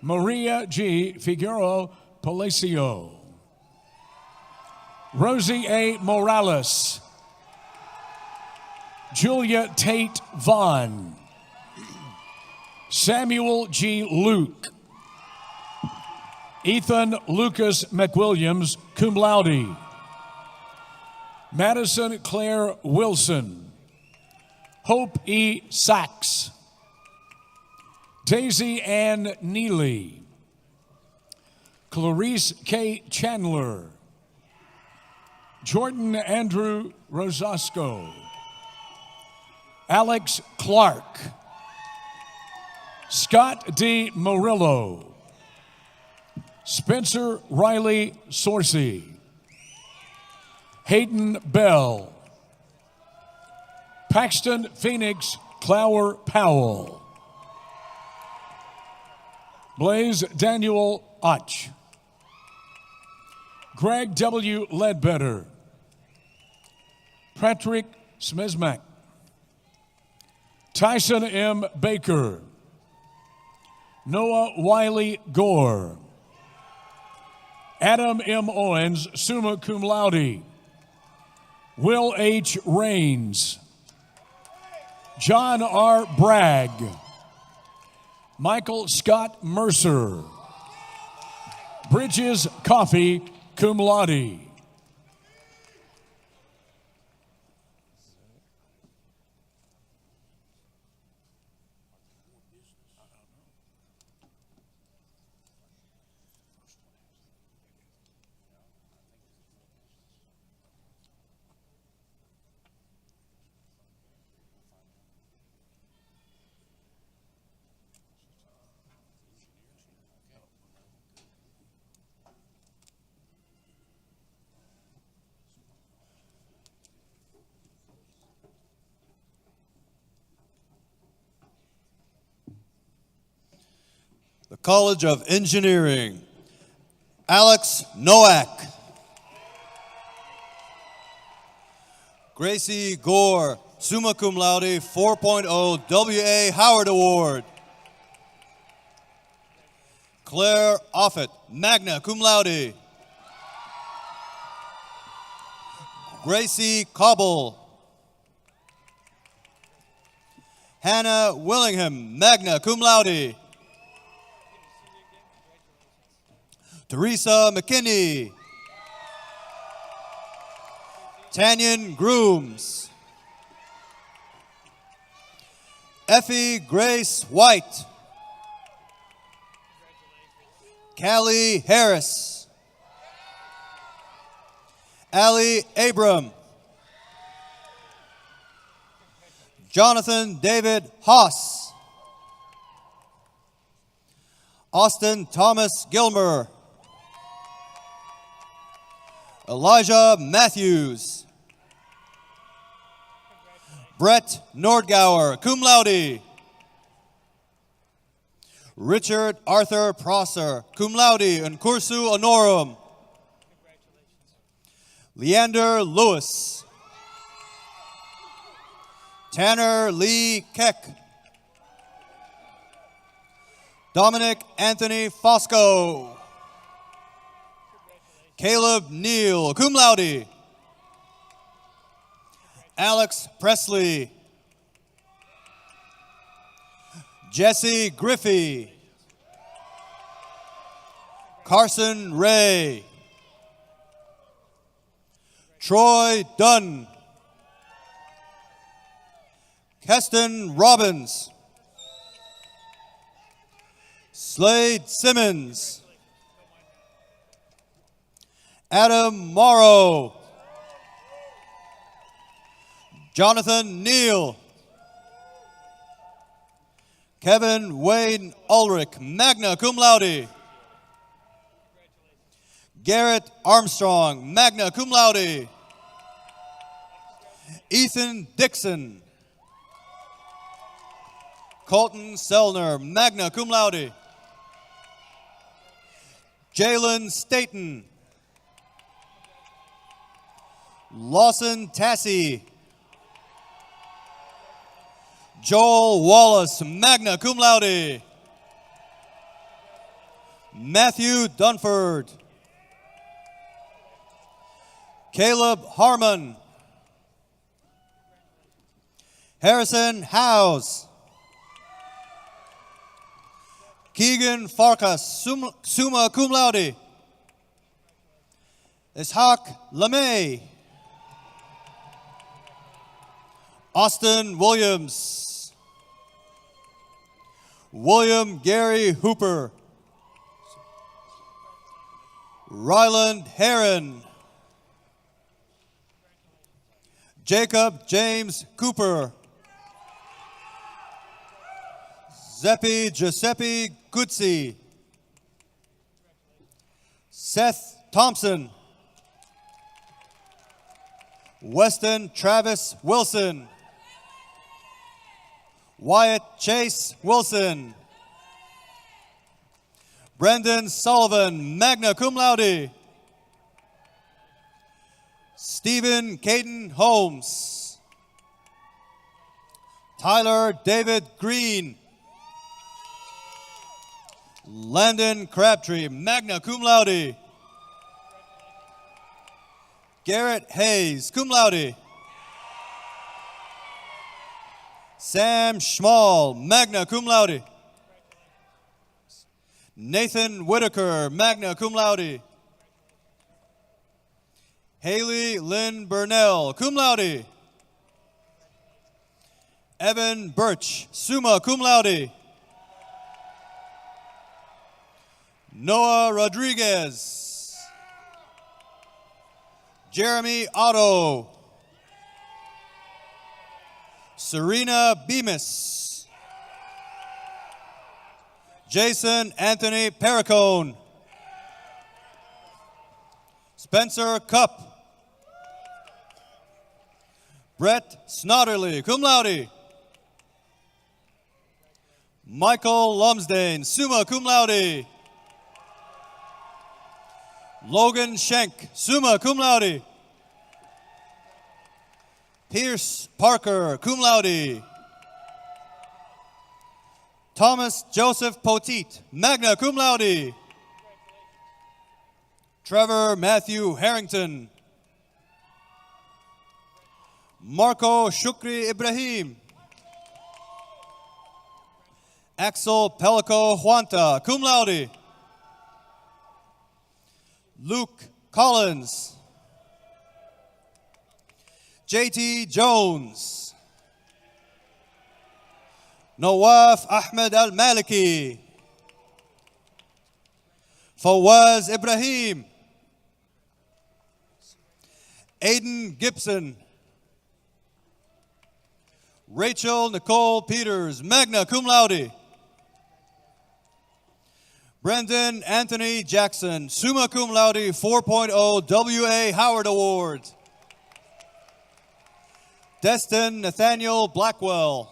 Maria G. Figueroa Palacio. Rosie A. Morales. Julia Tate Vaughn. Samuel G. Luke. Ethan Lucas McWilliams, cum laude. Madison Claire Wilson. Hope E. Sachs. Daisy Ann Neely. Clarice K. Chandler. Jordan Andrew Rosasco. Alex Clark. Scott D. Murillo. Spencer Riley Sorcy. Hayden Bell. Paxton Phoenix Clower Powell. Blaze Daniel Otch. Greg W. Ledbetter. Patrick Smizmak. Tyson M. Baker. Noah Wiley Gore. Adam M. Owens, summa cum laude. Will H. Rains. John R. Bragg. Michael Scott Mercer. Bridges Coffee, cum laude. The College of Engineering, Alex Nowak. Gracie Gore Summa Cum Laude 4.0 W.A. Howard Award. Claire Offit, magna cum laude. Gracie Cobble. Hannah Willingham, magna cum laude. Teresa McKinney. Tanyan Grooms. Effie Grace White. Callie Harris. Allie Abram. Jonathan David Haas. Austin Thomas Gilmer. Elijah Matthews. Brett Nordgauer, cum laude. Richard Arthur Prosser, cum laude in cursu honorum. Leander Lewis. Tanner Lee Keck. Dominic Anthony Fosco. Caleb Neal, cum laude. Alex Presley. Jesse Griffey. Carson Ray. Troy Dunn. Keston Robbins. Slade Simmons. Adam Morrow. Jonathan Neal. Kevin Wayne Ulrich, magna cum laude. Garrett Armstrong, magna cum laude. Ethan Dixon. Colton Sellner, magna cum laude. Jalen Staten. Lawson Tassie. Joel Wallace, magna cum laude. Matthew Dunford. Caleb Harmon. Harrison Howes. Keegan Farkas, summa cum laude. Ishaq LeMay. Austin Williams. William Gary Hooper. Ryland Heron. Jacob James Cooper. Zeppi Giuseppe Guzzi. Seth Thompson. Weston Travis Wilson. Wyatt Chase Wilson. Brendan Sullivan, magna cum laude. Stephen Caden Holmes. Tyler David Green. Landon Crabtree, magna cum laude. Garrett Hayes, cum laude. Sam Schmall, magna cum laude. Nathan Whitaker, magna cum laude. Haley Lynn Burnell, cum laude. Evan Birch, summa cum laude. Noah Rodriguez. Jeremy Otto. Serena Bemis. Jason Anthony Perricone. Spencer Cup. Brett Snodderly, cum laude. Michael Lumsdane, summa cum laude. Logan Schenk, summa cum laude. Pierce Parker, cum laude. Thomas Joseph Poteet, magna cum laude. Trevor Matthew Harrington. Marco Shukri Ibrahim. Axel Pelico Juanta, cum laude. Luke Collins. JT Jones. Nawaf Ahmed Al-Maliki. Fawaz Ibrahim. Aiden Gibson. Rachel Nicole Peters, magna cum laude. Brendan Anthony Jackson, summa cum laude 4.0 W.A. Howard Award. Destin Nathaniel Blackwell.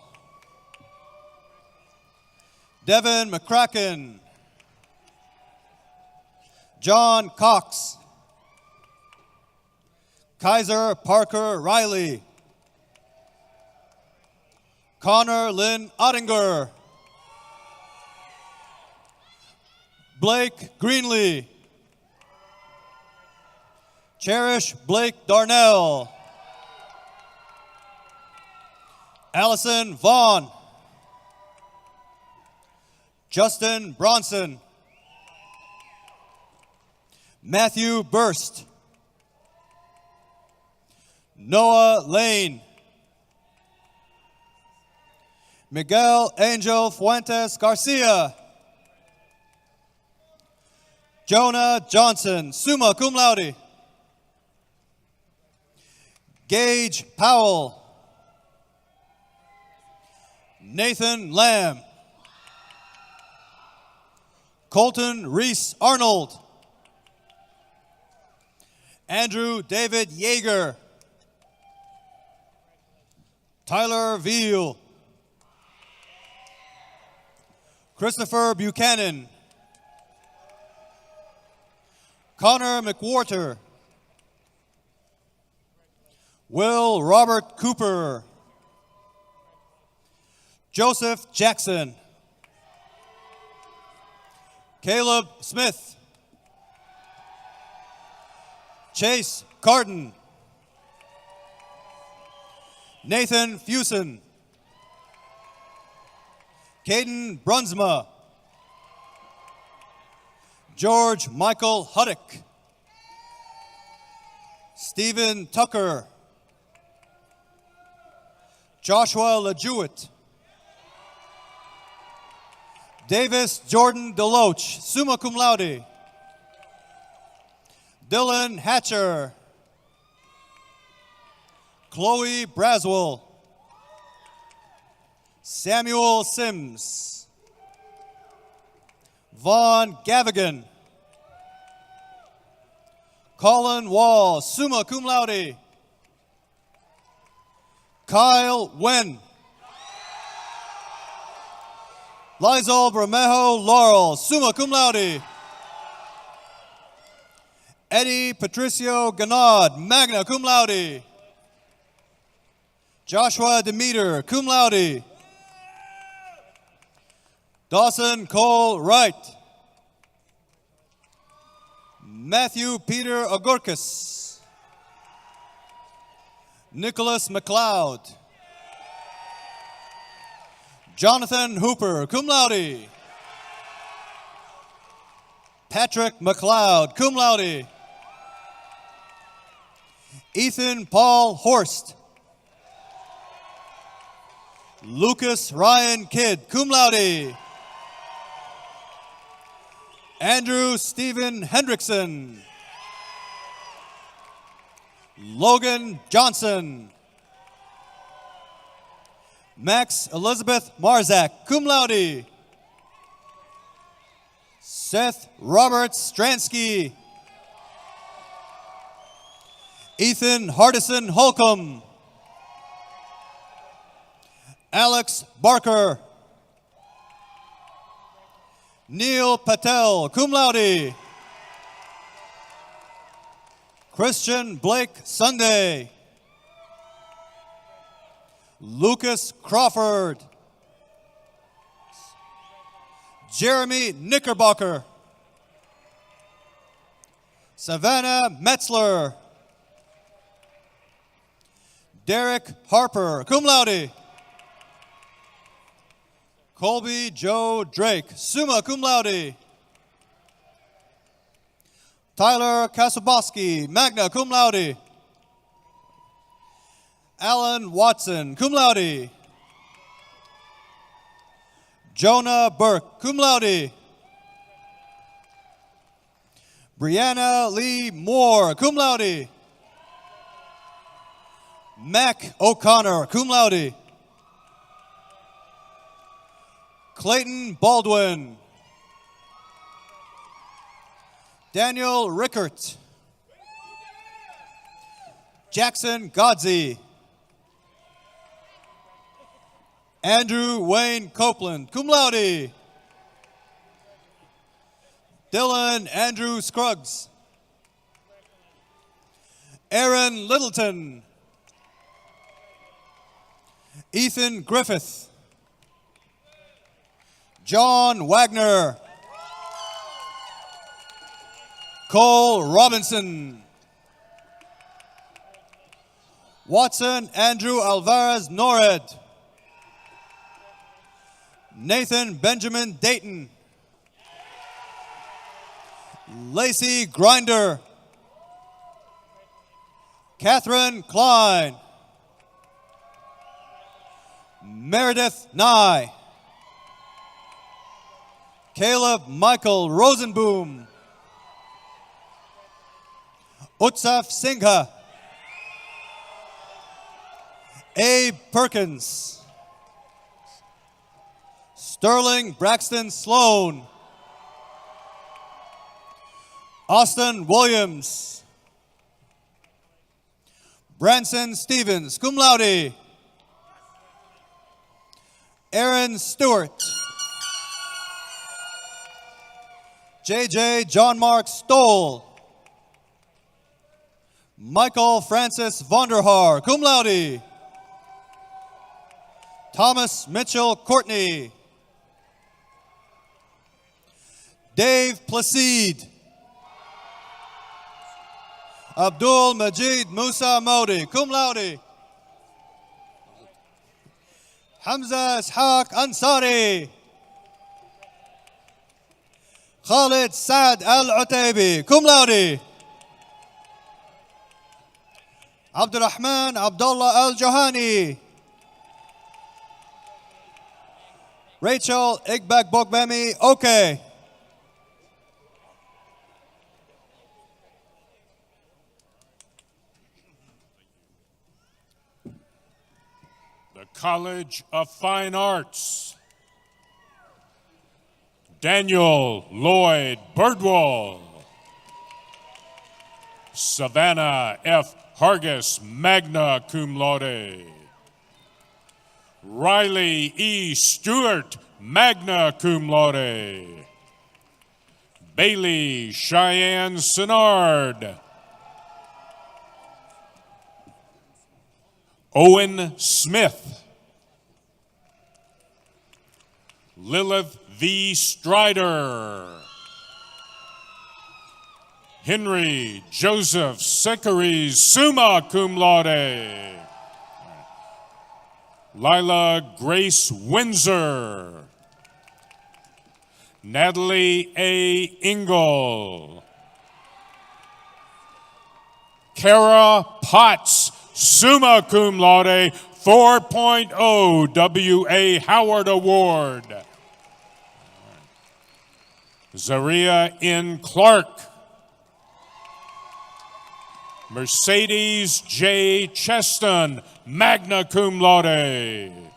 Devin McCracken. John Cox. Kaiser Parker Riley. Connor Lynn Ottinger. Blake Greenlee. Cherish Blake Darnell. Allison Vaughn. Justin Bronson. Matthew Burst. Noah Lane. Miguel Angel Fuentes Garcia. Jonah Johnson, summa cum laude. Gage Powell. Nathan Lamb. Colton Reese Arnold. Andrew David Yeager. Tyler Veal. Christopher Buchanan. Connor McWhorter. Will Robert Cooper. Joseph Jackson. Caleb Smith. Chase Carden. Nathan Fusen. Caden Brunsma. George Michael Huddick. Stephen Tucker. Joshua LeJewitt. Davis Jordan Deloach, summa cum laude. Dylan Hatcher. Chloe Braswell. Samuel Sims. Vaughn Gavigan. Colin Wall, summa cum laude. Kyle Wen. Lizal Bermejo Laurel, summa cum laude. Eddie Patricio Ganad, magna cum laude. Joshua Demeter, cum laude. Dawson Cole Wright. Matthew Peter Agorkis. Nicholas McLeod. Jonathan Hooper, cum laude. Patrick McLeod, cum laude. Ethan Paul Horst. Lucas Ryan Kidd, cum laude. Andrew Stephen Hendrickson. Logan Johnson. Max Elizabeth Marzak, cum laude. Seth Robert Stransky. Ethan Hardison Holcomb. Alex Barker. Neil Patel, cum laude. Christian Blake Sunday. Lucas Crawford. Jeremy Knickerbocker. Savannah Metzler. Derek Harper, cum laude. Colby Joe Drake, summa cum laude. Tyler Kasoboski, magna cum laude. Alan Watson, cum laude. Jonah Burke, cum laude. Brianna Lee Moore, cum laude. Mac O'Connor, cum laude. Clayton Baldwin. Daniel Rickert. Jackson Godsey. Andrew Wayne Copeland, cum laude. Dylan Andrew Scruggs. Aaron Littleton. Ethan Griffith. John Wagner. Cole Robinson. Watson Andrew Alvarez Nored. Nathan Benjamin Dayton. Lacey Grinder. Catherine Klein. Meredith Nye. Caleb Michael Rosenboom. Utsaf Singha. Abe Perkins. Sterling Braxton Sloan. Austin Williams. Branson Stevens, cum laude. Aaron Stewart. JJ John Mark Stoll. Michael Francis Vonderhaar, cum laude. Thomas Mitchell Courtney. Dave Placide. Abdul Majid Musa Modi, cum laude. Hamza Ishaq Ansari. Khalid Saad Al-Utaybi, cum laude. Abdurrahman Abdullah Al-Johani. Rachel Igbak Bogbemi, okay. The College of Fine Arts. Daniel Lloyd Birdwell. Savannah F. Hargis, magna cum laude. Riley E. Stewart, magna cum laude. Bailey Cheyenne Senard. Owen Smith. Lilith V. Strider. Henry Joseph Sekeres, summa cum laude. Lila Grace Windsor. Natalie A. Engel. Kara Potts, summa cum laude, 4.0 W.A. Howard Award. Zaria N. Clark. Mercedes J. Cheston, magna cum laude.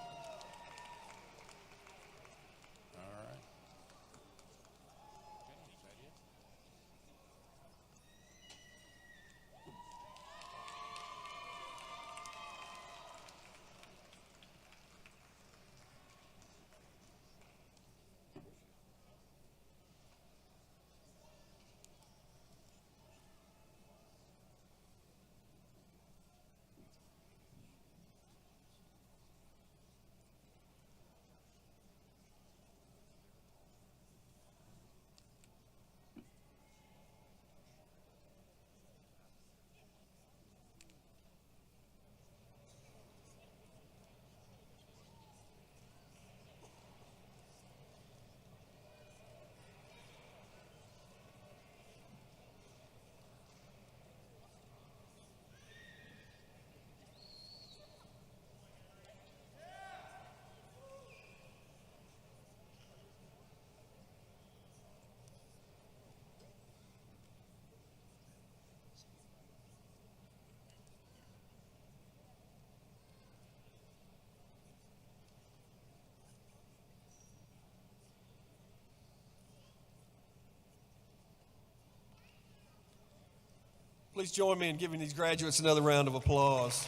Please join me in giving these graduates another round of applause.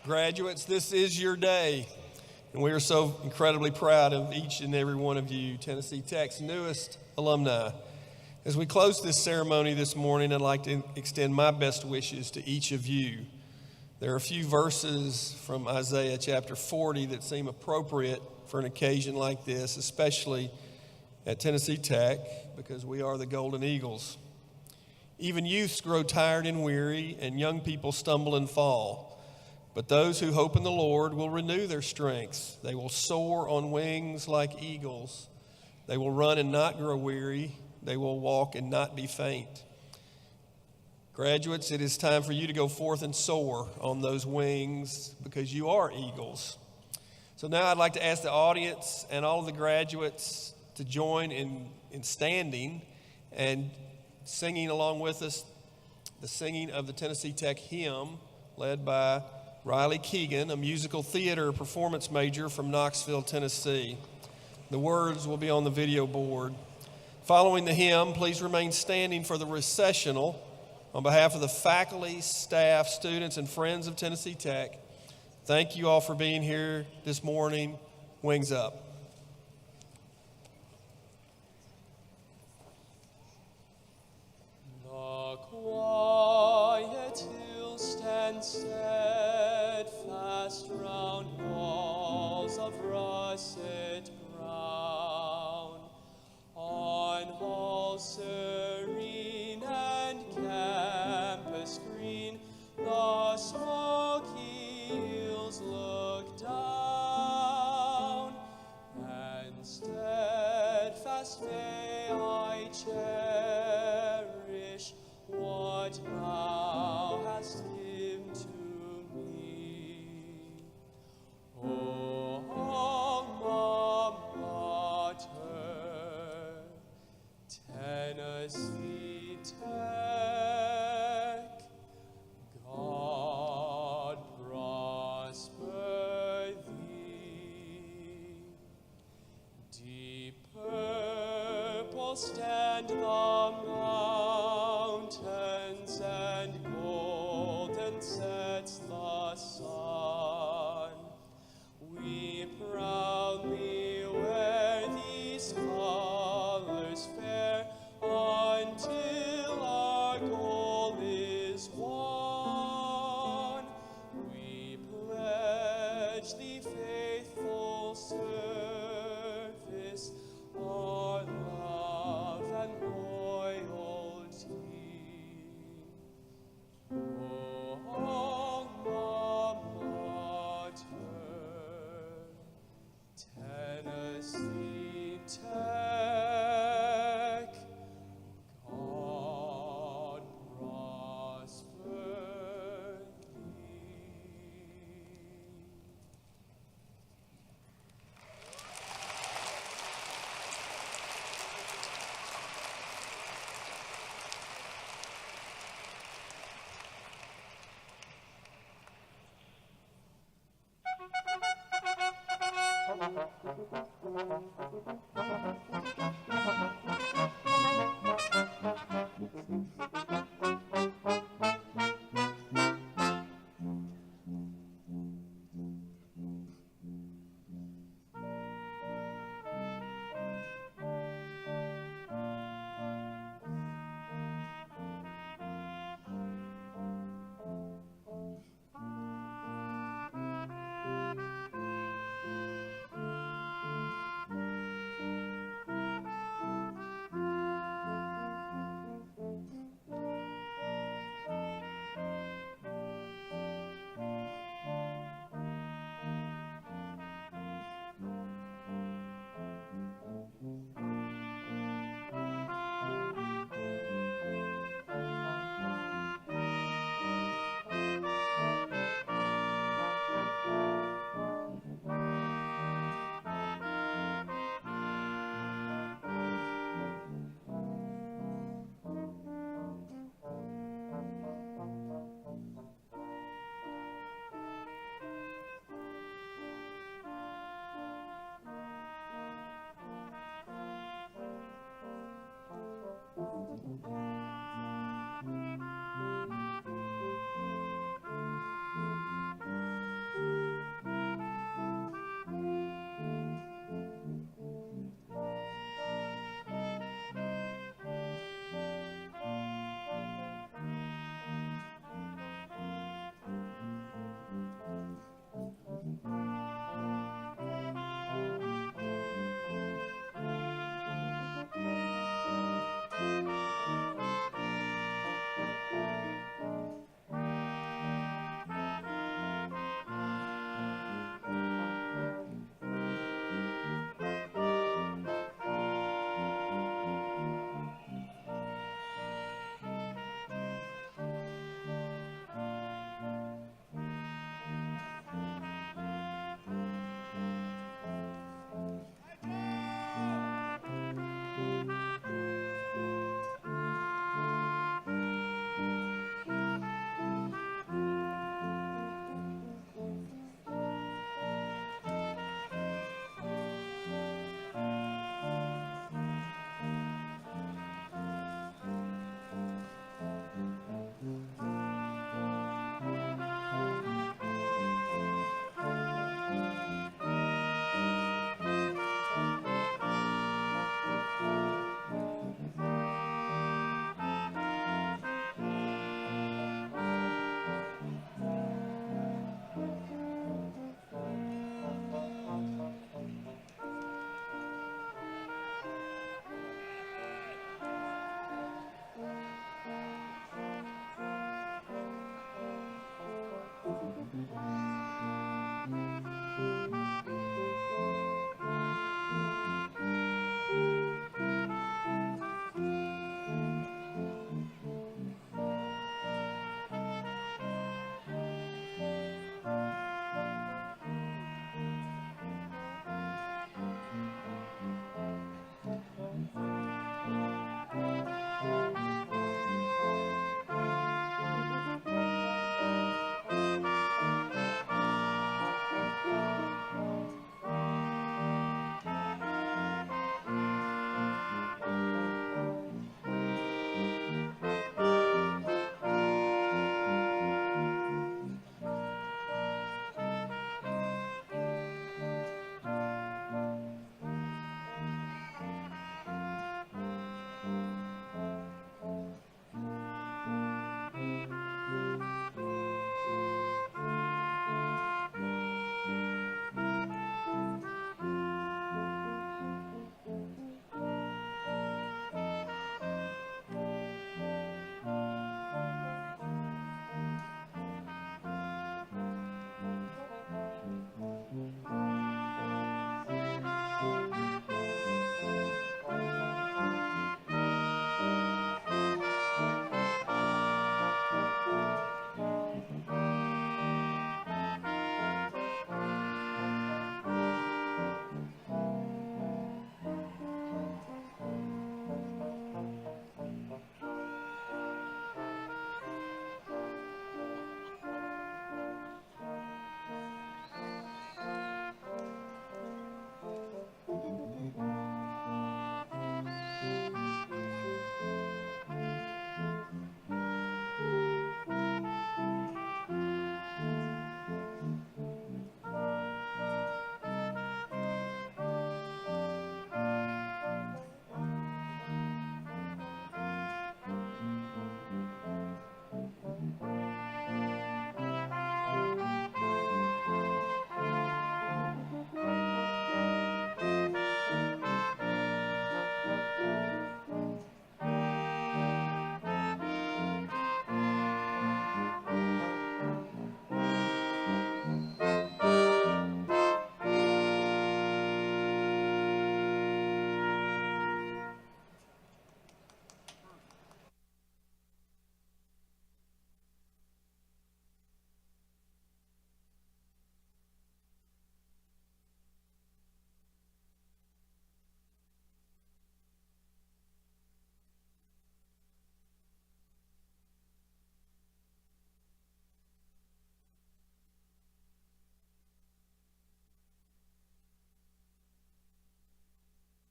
Graduates, this is your day, and we are so incredibly proud of each and every one of you, Tennessee Tech's newest alumni. As we close this ceremony this morning, I'd like to extend my best wishes to each of you. There are a few verses from Isaiah chapter 40 that seem appropriate for an occasion like this, especially at Tennessee Tech, because we are the Golden Eagles. Even youths grow tired and weary, and young people stumble and fall. But those who hope in the Lord will renew their strength. They will soar on wings like eagles. They will run and not grow weary. They will walk and not be faint. Graduates, it is time for you to go forth and soar on those wings because you are eagles. So now I'd like to ask the audience and all of the graduates to join in standing and singing along with us the singing of the Tennessee Tech hymn led by Riley Keegan, a musical theater performance major from Knoxville, Tennessee. The words will be on the video board. Following the hymn, please remain standing for the recessional. On behalf of the faculty, staff, students, and friends of Tennessee Tech, thank you all for being here this morning. Wings up. The quiet hill stands steadfast round walls of russet brown, on halls serene and campus green, the smoky hills look down, and steadfast may I cherish what thou hast given to me. O alma mater, Tennessee Tech, God prosper thee. Deep purple stand the mountains, and golden sets the sun. We proudly wear these colors fair until our goal is won. We pledge thee faithful service, our love and loyalty. O alma mater, Tennessee Tech, God prosper thee.